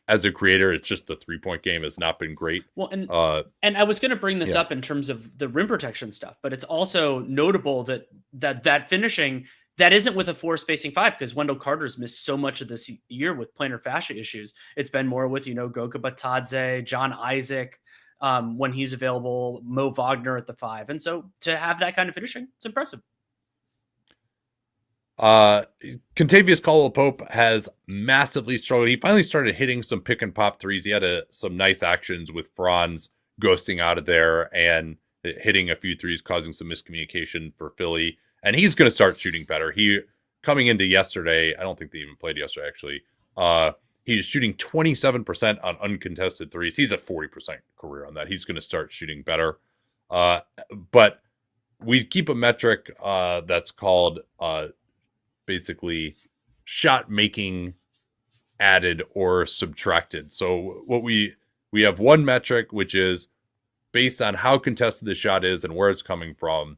as a creator. It's just the 3-point game has not been great. Well, and I was going to bring this up in terms of the rim protection stuff, but it's also notable that finishing, that isn't with a 4 spacing 5, because Wendell Carter's missed so much of this year with plantar fascia issues. It's been more with, Goga Batadze, John Isaac, when he's available, Mo Wagner at the 5. And so to have that kind of finishing, it's impressive. Kentavious Caldwell-Pope has massively struggled. He finally started hitting some pick and pop threes. He had some nice actions with Franz ghosting out of there and hitting a few threes, causing some miscommunication for Philly. And he's going to start shooting better. He, coming into yesterday, I don't think they even played yesterday, actually. He is shooting 27% on uncontested threes. He's at 40% career on that. He's going to start shooting better. But we keep a metric that's called basically shot making added or subtracted. So what we have one metric, which is based on how contested the shot is and where it's coming from,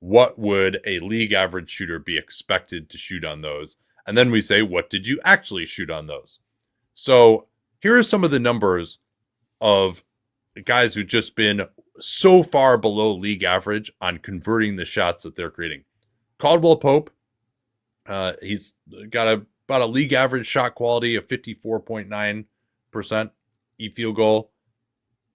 what would a league average shooter be expected to shoot on those? And then we say, what did you actually shoot on those? So here are some of the numbers of guys who've just been so far below league average on converting the shots that they're creating. Caldwell-Pope, he's got about a league average shot quality of 54.9% field goal.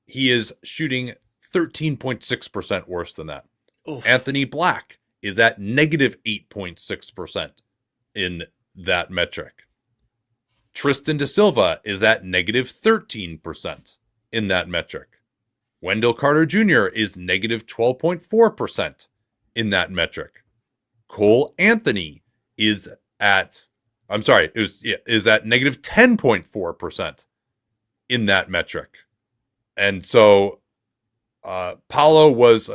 He is shooting 13.6% worse than that. Oof. Anthony Black is at negative 8.6% in that metric. Tristan da Silva is at negative 13% in that metric. Wendell Carter Jr. is negative 12.4% in that metric. Cole Anthony is at negative 10.4% in that metric. And so Paolo was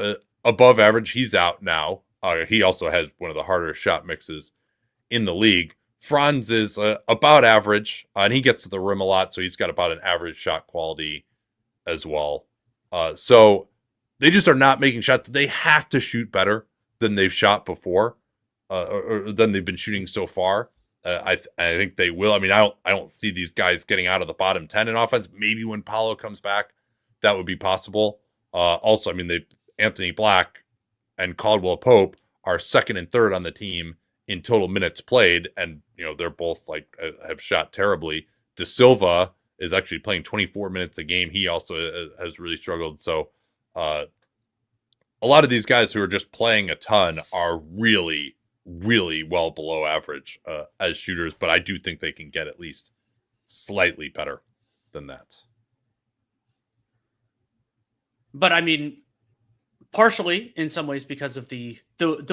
above average. He's out now. He also has one of the harder shot mixes in the league. Franz is about average, and he gets to the rim a lot, so he's got about an average shot quality as well. So they just are not making shots. They have to shoot better than they've shot before, or than they've been shooting so far. I think they will. I mean, I don't see these guys getting out of the bottom 10 in offense. Maybe when Paolo comes back, that would be possible. Also, I mean, Anthony Black and Caldwell-Pope are second and third on the team in total minutes played, and they're both have shot terribly. Da Silva is actually playing 24 minutes a game. He also has really struggled. So a lot of these guys who are just playing a ton are really, really well below average as shooters, but I do think they can get at least slightly better than that. But I mean, partially in some ways because of the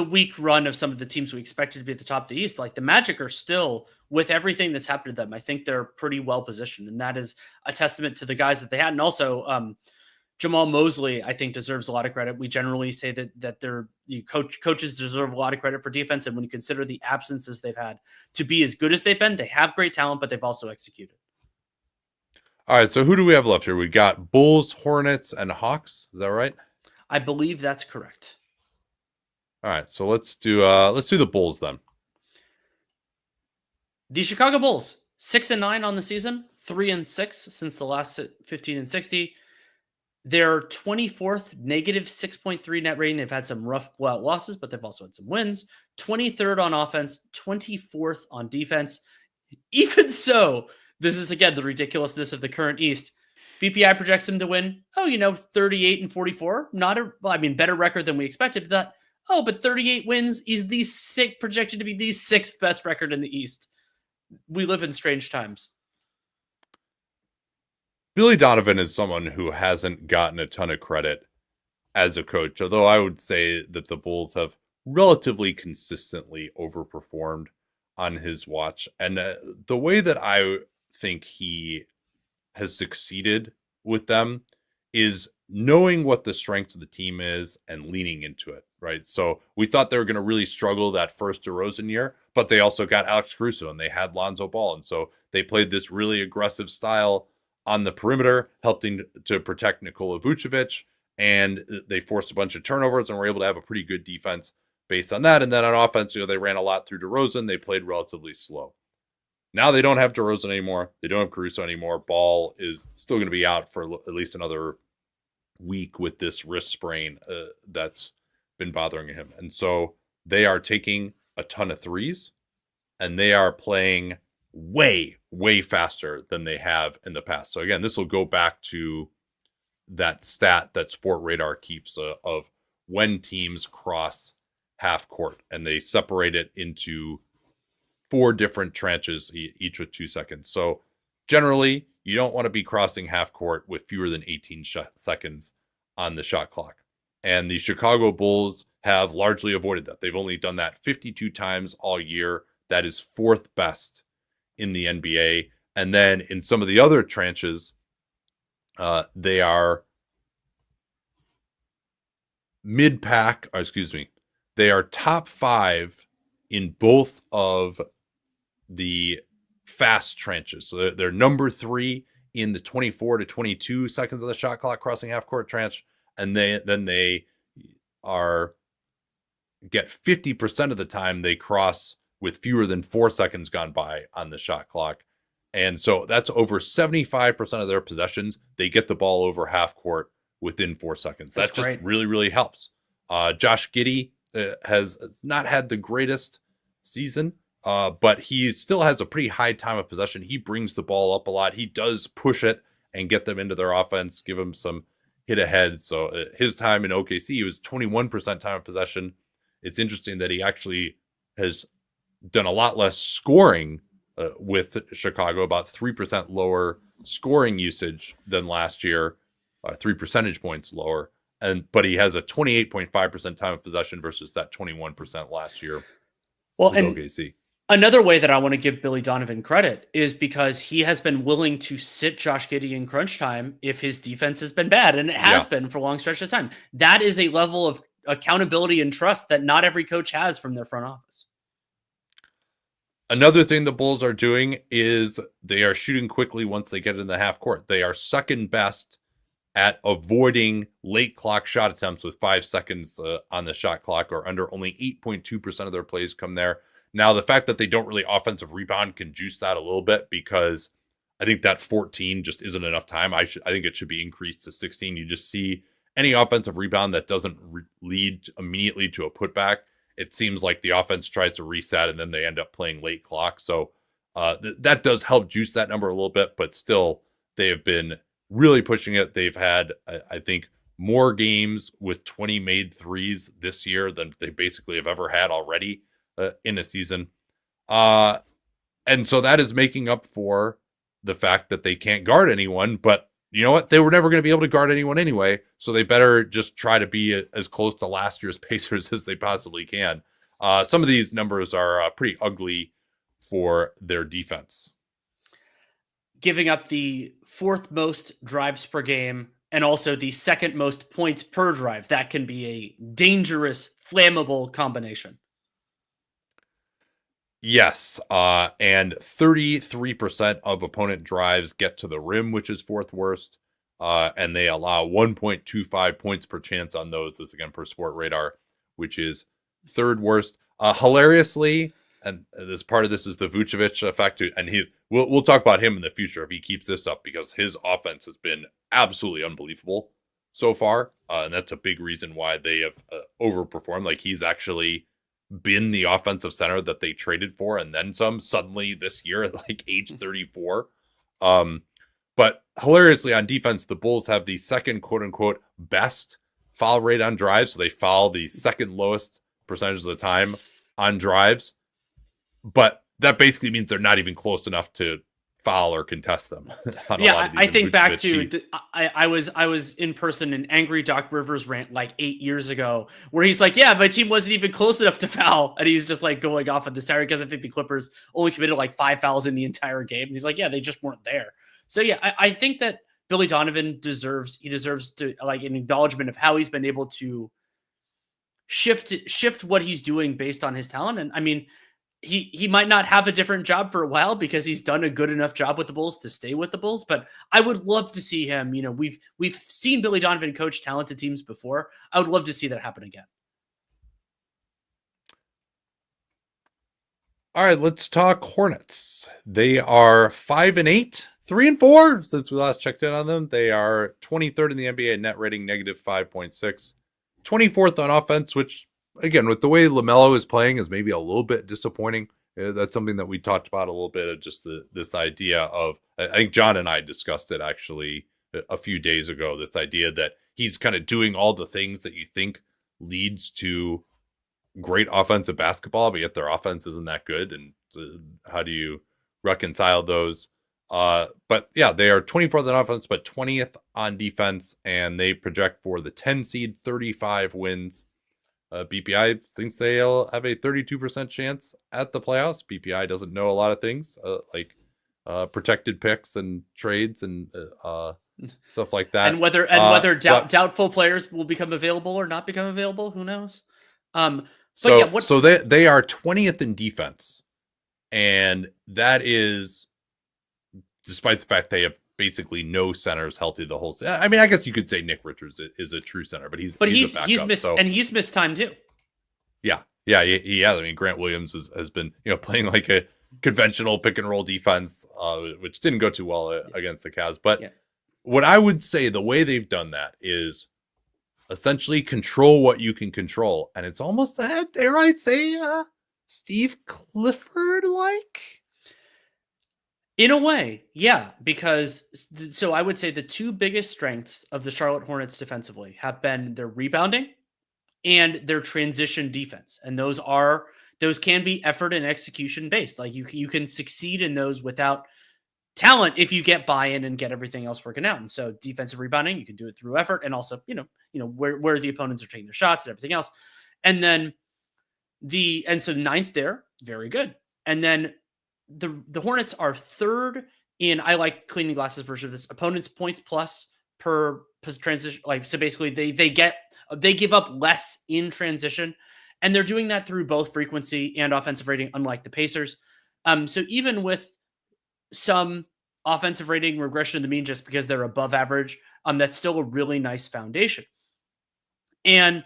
weak run of some of the teams we expected to be at the top of the East. Like the Magic are still, with everything that's happened to them, I think they're pretty well positioned, and that is a testament to the guys that they had. And also Jamal Mosley, I think, deserves a lot of credit. We generally say that coaches deserve a lot of credit for defense, and when you consider the absences they've had to be as good as they've been, they have great talent, but they've also executed. All right, so who do we have left here? We got Bulls, Hornets, and Hawks. Is that right? I believe that's correct. All right, so let's do the Bulls then. The Chicago Bulls, 6-9 on the season, 3-6 since the last 15 and 60. They're 24th, negative 6.3 net rating. They've had some rough blowout losses, but they've also had some wins. 23rd on offense, 24th on defense. Even so, this is again the ridiculousness of the current East. BPI projects them to win, 38 and 44. Better record than we expected. But 38 wins is projected to be the sixth best record in the East. We live in strange times. Billy Donovan is someone who hasn't gotten a ton of credit as a coach, although I would say that the Bulls have relatively consistently overperformed on his watch. And the way that I think he has succeeded with them is knowing what the strength of the team is and leaning into it, right? So we thought they were going to really struggle that first DeRozan year, but they also got Alex Caruso and they had Lonzo Ball. And so they played this really aggressive style on the perimeter, helping to protect Nikola Vucevic, and they forced a bunch of turnovers and were able to have a pretty good defense based on that. And then on offense, they ran a lot through DeRozan. They played relatively slow. Now they don't have DeRozan anymore. They don't have Caruso anymore. Ball is still going to be out for at least another week with this wrist sprain that's been bothering him. And so they are taking a ton of threes, and they are playing way, way faster than they have in the past. So again, this will go back to that stat that Sport Radar keeps of when teams cross half court, and they separate it into 4 different tranches, each with 2 seconds. So generally, you don't want to be crossing half court with fewer than 18 seconds on the shot clock. And the Chicago Bulls have largely avoided that. They've only done that 52 times all year. That is 4th best in the NBA. And then in some of the other tranches, they are they are top 5 in both of the fast tranches. So they're number 3 in the 24 to 22 seconds on the shot clock crossing half court tranche. And then they get 50% of the time they cross with fewer than 4 seconds gone by on the shot clock. And so that's over 75% of their possessions. They get the ball over half court within 4 seconds. That just really, really helps. Josh Giddey has not had the greatest season, but he still has a pretty high time of possession. He brings the ball up a lot. He does push it and get them into their offense, give them some hit ahead. So his time in OKC was 21% time of possession. It's interesting that he actually has done a lot less scoring with Chicago, about 3% lower scoring usage than last year, 3 percentage points lower. But he has a 28.5% time of possession versus that 21% last year. Well, and OKC. Another way that I want to give Billy Donovan credit is because he has been willing to sit Josh Giddey in crunch time if his defense has been bad, and it has been for long stretches of time. That is a level of accountability and trust that not every coach has from their front office. Another thing the Bulls are doing is they are shooting quickly once they get in the half court. They are second best at avoiding late clock shot attempts with 5 seconds on the shot clock or under. Only 8.2% of their plays come there. Now, the fact that they don't really offensive rebound can juice that a little bit, because I think that 14 just isn't enough time. I think it should be increased to 16. You just see any offensive rebound that doesn't lead immediately to a putback. It seems like the offense tries to reset and then they end up playing late clock. So that does help juice that number a little bit, but still they have been really pushing it. They've had, I think, more games with 20 made threes this year than they basically have ever had already in a season. And so that is making up for the fact that they can't guard anyone, but you know what? They were never going to be able to guard anyone anyway, so they better just try to be as close to last year's Pacers as they possibly can. Some of these numbers are pretty ugly for their defense. Giving up the 4th most drives per game and also the 2nd most points per drive. That can be a dangerous, flammable combination. Yes, and 33% of opponent drives get to the rim, which is fourth worst, and they allow 1.25 points per chance on those. This again per Sport Radar, which is third worst. Hilariously, and this part of this is the Vucevic effect, and we'll talk about him in the future if he keeps this up because his offense has been absolutely unbelievable so far, and that's a big reason why they have overperformed. Like he's actually been the offensive center that they traded for and then some suddenly this year at like age 34. But hilariously on defense, the Bulls have the second quote unquote best foul rate on drives. So they foul the second lowest percentage of the time on drives. But that basically means they're not even close enough to foul or contest them. Yeah, I think back to I was in person in angry Doc Rivers rant like 8 years ago, where he's like, "Yeah, my team wasn't even close enough to foul," and he's just like going off on this tire because I think the Clippers only committed like 5 fouls in the entire game. And he's like, "Yeah, they just weren't there." So yeah, I think that Billy Donovan deserves to like an acknowledgement of how he's been able to shift what he's doing based on his talent. And I mean, he might not have a different job for a while because he's done a good enough job with the Bulls to stay with the Bulls. But I would love to see him. You know, we've seen Billy Donovan coach talented teams before. I would love to see that happen again. All right, let's talk Hornets. They are 5-8, 3-4 since we last checked in on them. They are 23rd in the NBA net rating, negative 5.6, 24th on offense, which again, with the way LaMelo is playing, is maybe a little bit disappointing. That's something that we talked about a little bit of just this idea of, I think John and I discussed it actually a few days ago, this idea that he's kind of doing all the things that you think leads to great offensive basketball, but yet their offense isn't that good. And how do you reconcile those? But yeah, they are 24th on offense, but 20th on defense, and they project for the 10 seed, 35 wins. BPI thinks they'll have a 32% chance at the playoffs. BPI doesn't know a lot of things like protected picks and trades and stuff like that. And whether doubtful players will become available or not become available, who knows? So they are 20th in defense, and that is despite the fact they have basically no centers healthy the whole season. I mean, I guess you could say Nick Richards is a true center, but he's missed time too. Yeah. I mean, Grant Williams has been playing like a conventional pick and roll defense, which didn't go too well against the Cavs. But what I would say, the way they've done that is essentially control what you can control, and it's almost that, dare I say, Steve Clifford like. In a way, yeah, because so I would say the two biggest strengths of the Charlotte Hornets defensively have been their rebounding and their transition defense. And those can be effort and execution based. Like you can succeed in those without talent if you get buy-in and get everything else working out. And so defensive rebounding, you can do it through effort and also, where the opponents are taking their shots and everything else. And then so ninth there, very good. And then the Hornets are third in, I like Cleaning Glasses version of this, opponents points plus per transition. Like, so basically they give up less in transition, and they're doing that through both frequency and offensive rating, unlike the Pacers. So even with some offensive rating regression to the mean, just because they're above average, that's still a really nice foundation. And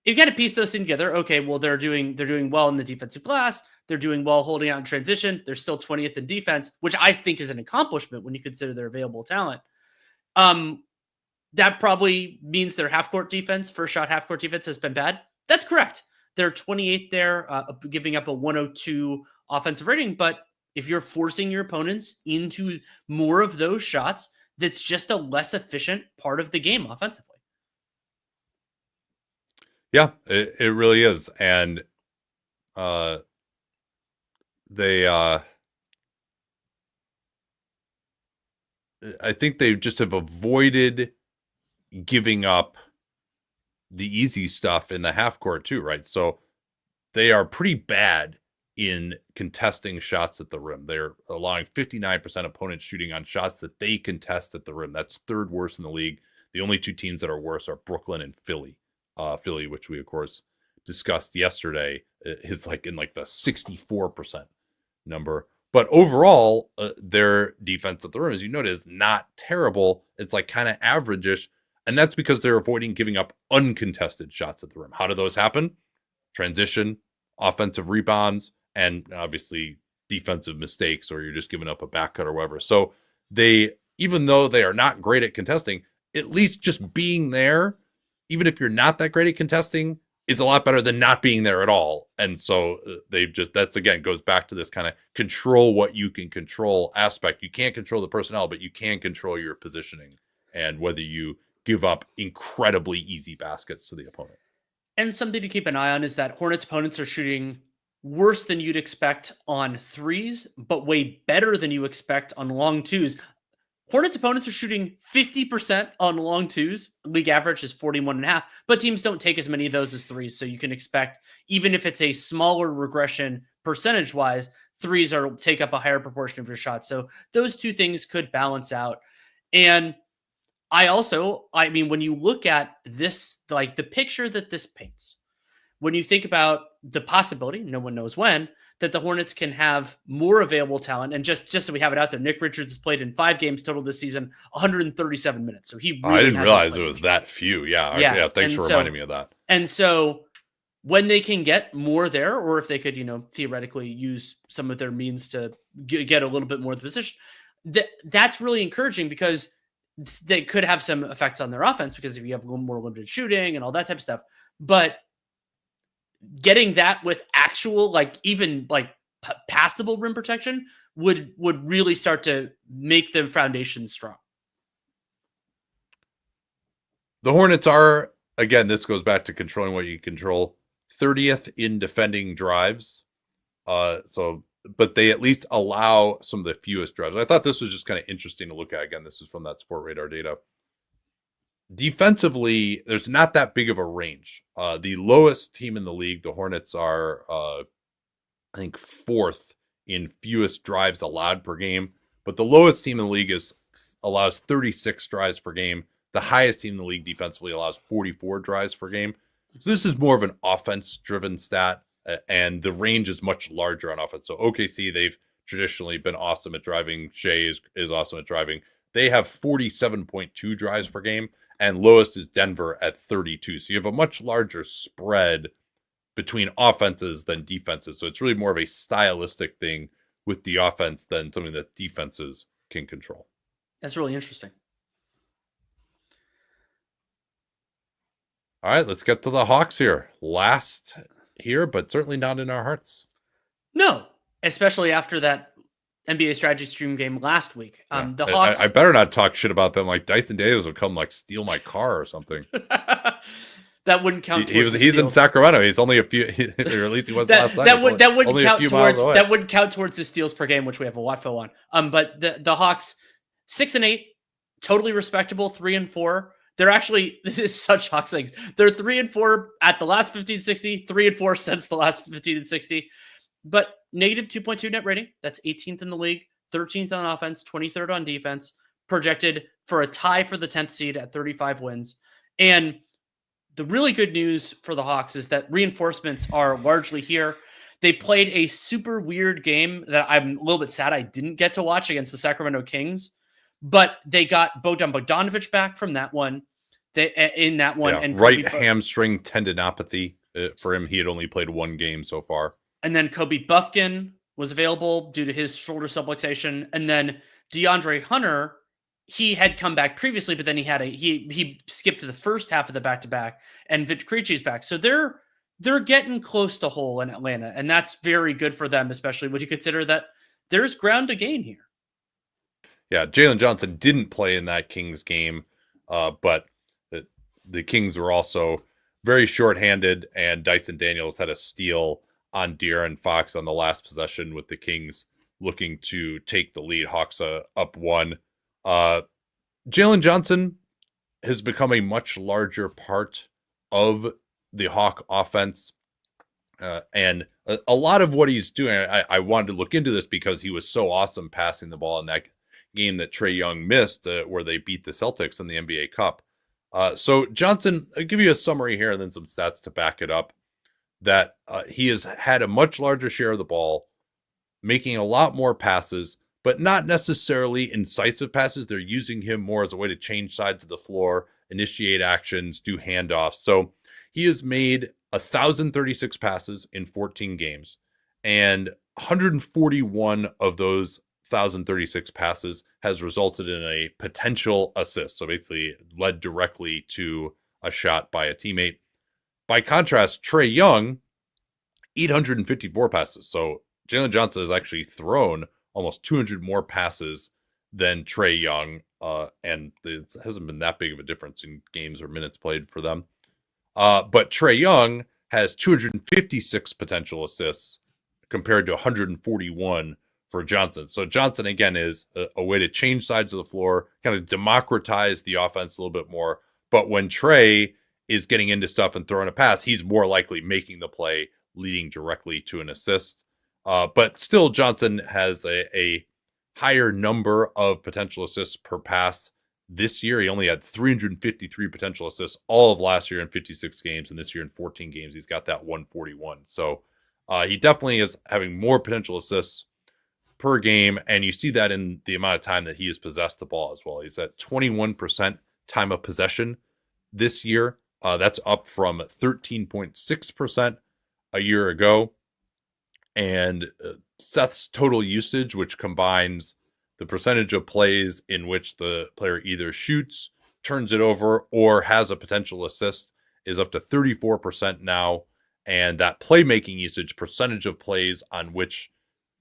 you got to piece those things together. Okay, well, they're doing well in the defensive glass. They're doing well holding out in transition. They're still 20th in defense, which I think is an accomplishment when you consider their available talent. That probably means their half-court defense, first shot half-court defense, has been bad. That's correct. They're 28th there, giving up a 102 offensive rating. But if you're forcing your opponents into more of those shots, that's just a less efficient part of the game offensively. Yeah, it really is. And they I think they just have avoided giving up the easy stuff in the half court too, right? So they are pretty bad in contesting shots at the rim. They're allowing 59% opponents shooting on shots that they contest at the rim. That's third worst in the league. The only two teams that are worse are Brooklyn and Philly. Philly, which we of course discussed yesterday, is like in like the 64% number. But overall, their defense at the rim, as you noted, is not terrible. It's like kind of average-ish. And that's because they're avoiding giving up uncontested shots at the rim. How do those happen? Transition, offensive rebounds, and obviously defensive mistakes, or you're just giving up a back cut or whatever. So they, even though they are not great at contesting, at least just being there, even if you're not that great at contesting, is a lot better than not being there at all. And so they've just, that's again, goes back to this kind of control what you can control aspect. You can't control the personnel, but you can control your positioning and whether you give up incredibly easy baskets to the opponent. And something to keep an eye on is that Hornets opponents are shooting worse than you'd expect on threes, but way better than you expect on long twos. Hornets opponents are shooting 50% on long twos. League average is 41.5, but teams don't take as many of those as threes. So you can expect, even if it's a smaller regression percentage-wise, threes take up a higher proportion of your shots. So those two things could balance out. And I mean, when you look at this, like the picture that this paints, when you think about the possibility, no one knows when, that the Hornets can have more available talent. And just so we have it out there, Nick Richards has played in 5 games total this season, 137 minutes. So he really I didn't realize it was that few. Yeah. Thanks for reminding me of that. And so when they can get more there, or if they could, theoretically use some of their means to get a little bit more of the position, that's really encouraging, because they could have some effects on their offense, because if you have a little more limited shooting and all that type of stuff, but getting that with actual, like even like passable rim protection would really start to make the foundation strong. The Hornets are, again, this goes back to controlling what you control, 30th in defending drives. But they at least allow some of the fewest drives. I thought this was just kind of interesting to look at. Again, this is from that Sport Radar data. Defensively, there's not that big of a range. The lowest team in the league, the Hornets, are, I think, 4th in fewest drives allowed per game. But the lowest team in the league allows 36 drives per game. The highest team in the league defensively allows 44 drives per game. So this is more of an offense-driven stat, and the range is much larger on offense. So OKC, they've traditionally been awesome at driving. Shea is awesome at driving. They have 47.2 drives per game, and lowest is Denver at 32. So you have a much larger spread between offenses than defenses. So it's really more of a stylistic thing with the offense than something that defenses can control. That's really interesting. All right, let's get to the Hawks here. Last here, but certainly not in our hearts. No, especially after that NBA strategy stream game last week. Yeah. The Hawks. I better not talk shit about them. Like Dyson Daniels will come like steal my car or something. That wouldn't count. He's in Sacramento. He's only a few, or at least he was last night. That wouldn't count towards his steals per game, which we have a WATFO on. But the Hawks 6-8, totally respectable. 3-4. They're actually, this is such Hawks things. They're 3-4 at the last 15-60, 3-4 since the last 15-60. But negative 2.2 net rating. That's 18th in the league, 13th on offense, 23rd on defense, projected for a tie for the 10th seed at 35 wins. And the really good news for the Hawks is that reinforcements are largely here. They played a super weird game that I'm a little bit sad I didn't get to watch against the Sacramento Kings, but they got Bojan Bogdanovic back from that one. And right hamstring tendinopathy for him. He had only played 1 game so far. And then Kobe Buffkin was available due to his shoulder subluxation. And then DeAndre Hunter, he had come back previously, but then he skipped to the first half of the back-to-back, and Vit Krejci's back. So they're getting close to whole in Atlanta, and that's very good for them, especially when you consider that there's ground to gain here. Yeah, Jalen Johnson didn't play in that Kings game, but the Kings were also very shorthanded, and Dyson Daniels had a steal on De'Aaron Fox on the last possession with the Kings looking to take the lead. Hawks up 1. Jalen Johnson has become a much larger part of the Hawk offense. And a lot of what he's doing, I wanted to look into this because he was so awesome passing the ball in that game that Trae Young missed, where they beat the Celtics in the NBA Cup. So Johnson, I'll give you a summary here and then some stats to back it up. that he has had a much larger share of the ball, making a lot more passes, but not necessarily incisive passes. They're using him more as a way to change sides of the floor, initiate actions, do handoffs. So he has made 1,036 passes in 14 games, and 141 of those 1,036 passes has resulted in a potential assist. So basically led directly to a shot by a teammate. By contrast, Trae Young, 854 passes. So Jalen Johnson has actually thrown almost 200 more passes than Trae Young, and it hasn't been that big of a difference in games or minutes played for them. But Trae Young has 256 potential assists compared to 141 for Johnson. So Johnson, again, is a way to change sides of the floor, kind of democratize the offense a little bit more. But when Trae is getting into stuff and throwing a pass, he's more likely making the play, leading directly to an assist. But still, Johnson has a higher number of potential assists per pass this year. He only had 353 potential assists all of last year in 56 games, and this year in 14 games, he's got that 141. So he definitely is having more potential assists per game, and you see that in the amount of time that he has possessed the ball as well. He's at 21% time of possession this year. That's up from 13.6% a year ago. And Seth's total usage, which combines the percentage of plays in which the player either shoots, turns it over, or has a potential assist, is up to 34% now. And that playmaking usage, percentage of plays on which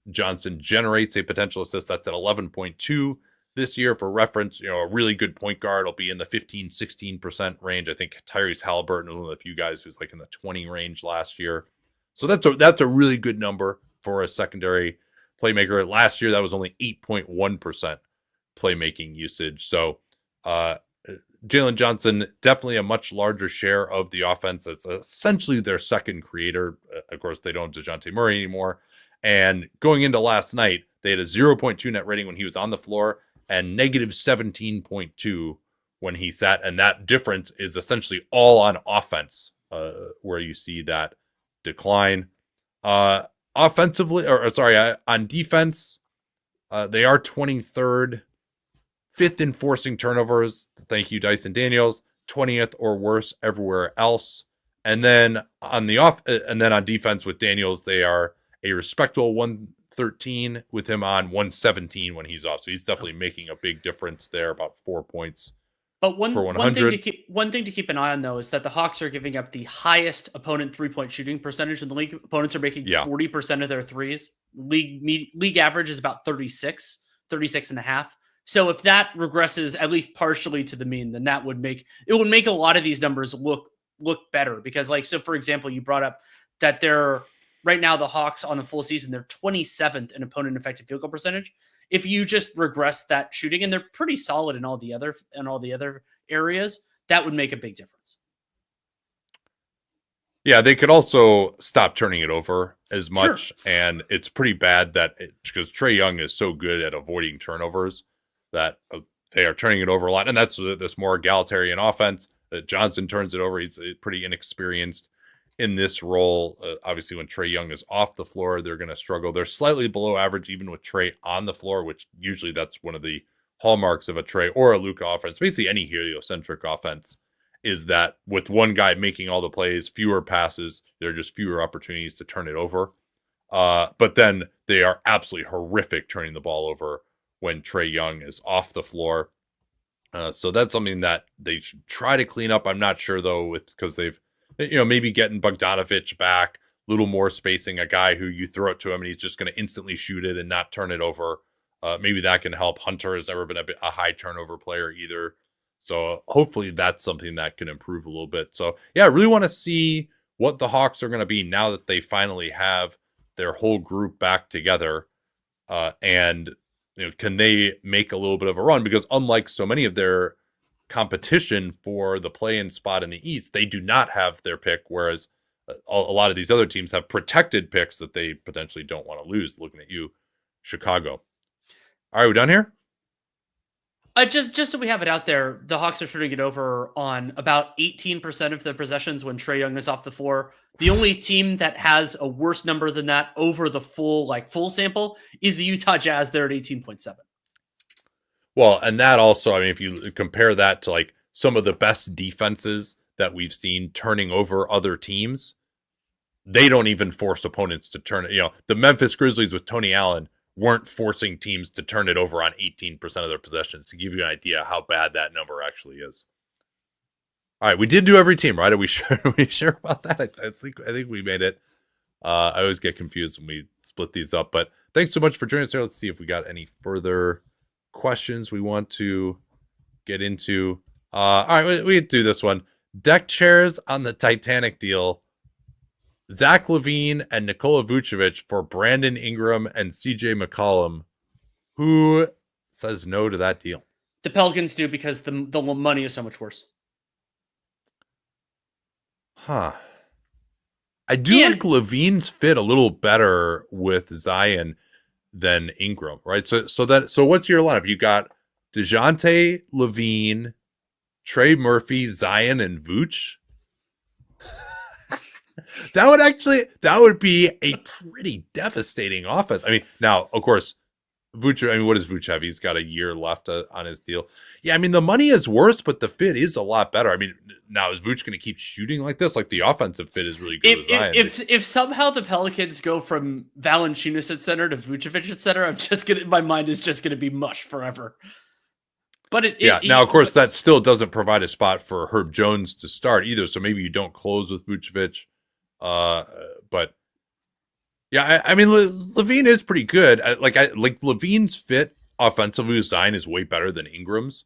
Johnson generates a potential assist, that's at 11.2 this year. For reference, a really good point guard will be in the 15-16% range. I think Tyrese Halliburton was one of the few guys who's like in the 20 range last year. So that's a really good number for a secondary playmaker. Last year, that was only 8.1% playmaking usage. So Jalen Johnson, definitely a much larger share of the offense. It's essentially their second creator. Of course, they don't have DeJounte Murray anymore. And going into last night, they had a 0.2 net rating when he was on the floor and negative 17.2 when he sat. And that difference is essentially all on offense, where you see that decline. Offensively, on defense, they are 23rd, 5th in forcing turnovers. Thank you, Dyson Daniels. 20th or worse everywhere else. And then on defense with Daniels, they are a respectable 113 with him on 117 when he's off. So he's definitely making a big difference there, about 4 points. But one thing to keep an eye on, though, is that the Hawks are giving up the highest opponent three-point shooting percentage in the league. Opponents are making 40% of their threes. League average is about 36 and a half. So if that regresses at least partially to the mean, then that would make a lot of these numbers look better. Because, for example, you brought up that they're right now, the Hawks on the full season, they're 27th in opponent effective field goal percentage. If you just regress that shooting, and they're pretty solid in all the other areas, that would make a big difference. Yeah, they could also stop turning it over as much, sure. And it's pretty bad because Trae Young is so good at avoiding turnovers that they are turning it over a lot, and that's this more egalitarian offense. Johnson turns it over; he's pretty inexperienced in this role. Obviously, when Trae Young is off the floor, they're going to struggle. They're slightly below average even with Trae on the floor, which usually that's one of the hallmarks of a Trae or a Luka offense. Basically, any heliocentric offense is that with one guy making all the plays, fewer passes, there are just fewer opportunities to turn it over. But then they are absolutely horrific turning the ball over when Trae Young is off the floor. So that's something that they should try to clean up. I'm not sure, though, because they've maybe getting Bogdanovich back, a little more spacing, a guy who you throw it to him and he's just going to instantly shoot it and not turn it over. Maybe that can help. Hunter has never been a high turnover player either. So hopefully that's something that can improve a little bit. So yeah, I really want to see what the Hawks are going to be now that they finally have their whole group back together. And can they make a little bit of a run? Because unlike so many of their competition for the play-in spot in the East, they do not have their pick, whereas a lot of these other teams have protected picks that they potentially don't want to lose. Looking at you, Chicago. All right, we done here? Just so we have it out there, the Hawks are turning it over on about 18% of their possessions when Trae Young is off the floor. The only team that has a worse number than that over the full sample is the Utah Jazz. They're at 18.7. Well, and that also, I mean, if you compare that to like some of the best defenses that we've seen turning over other teams, they don't even force opponents to turn it. You know, the Memphis Grizzlies with Tony Allen weren't forcing teams to turn it over on 18% of their possessions, to give you an idea how bad that number actually is. All right, we did do every team, right? Are we sure? Are we sure about that? I think we made it. I always get confused when we split these up, but thanks so much for joining us here. Let's see if we got any further questions we want to get into. All right, we do this one. Deck chairs on the Titanic deal. Zach LaVine and Nikola Vucevic for Brandon Ingram and CJ McCollum. Who says no to that deal? The Pelicans do, because the money is so much worse. Huh. I do like LaVine's fit a little better with Zion than Ingram, right? So what's your lineup? You got DeJounte, LaVine, Trey Murphy, Zion, and Vooch. That would be a pretty devastating offense. I mean, now, of course, Vooch, I mean, what does Vooch have? He's got a year left on his deal. Yeah, I mean, the money is worse, but the fit is a lot better. I mean, now is Vooch going to keep shooting like this? Like, the offensive fit is really good with Zion. If somehow the Pelicans go from Valanciunas at center to Vucevic at center, my mind is just going to be mush forever. But now, of course, that still doesn't provide a spot for Herb Jones to start either. So maybe you don't close with Vucevic. But yeah, I mean, LaVine is pretty good. Like LaVine's fit offensively with Zion is way better than Ingram's.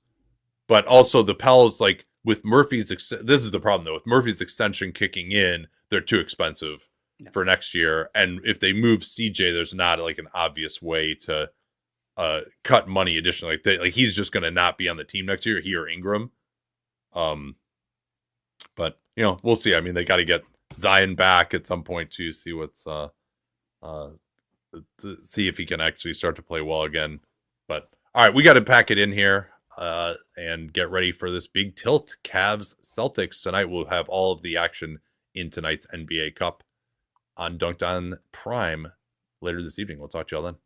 But also the Pels, like with Murphy's, this is the problem though. With Murphy's extension kicking in, they're too expensive for next year. And if they move CJ, there's not like an obvious way to cut money additionally. Like he's just going to not be on the team next year. He or Ingram. But you know, we'll see. I mean, they got to get Zion back at some point to see what's to see if he can actually start to play well again. But all right, we got to pack it in here and get ready for this big tilt. Cavs Celtics tonight. We'll have all of the action in tonight's NBA Cup on Dunc'd On Prime later this evening. We'll talk to y'all then.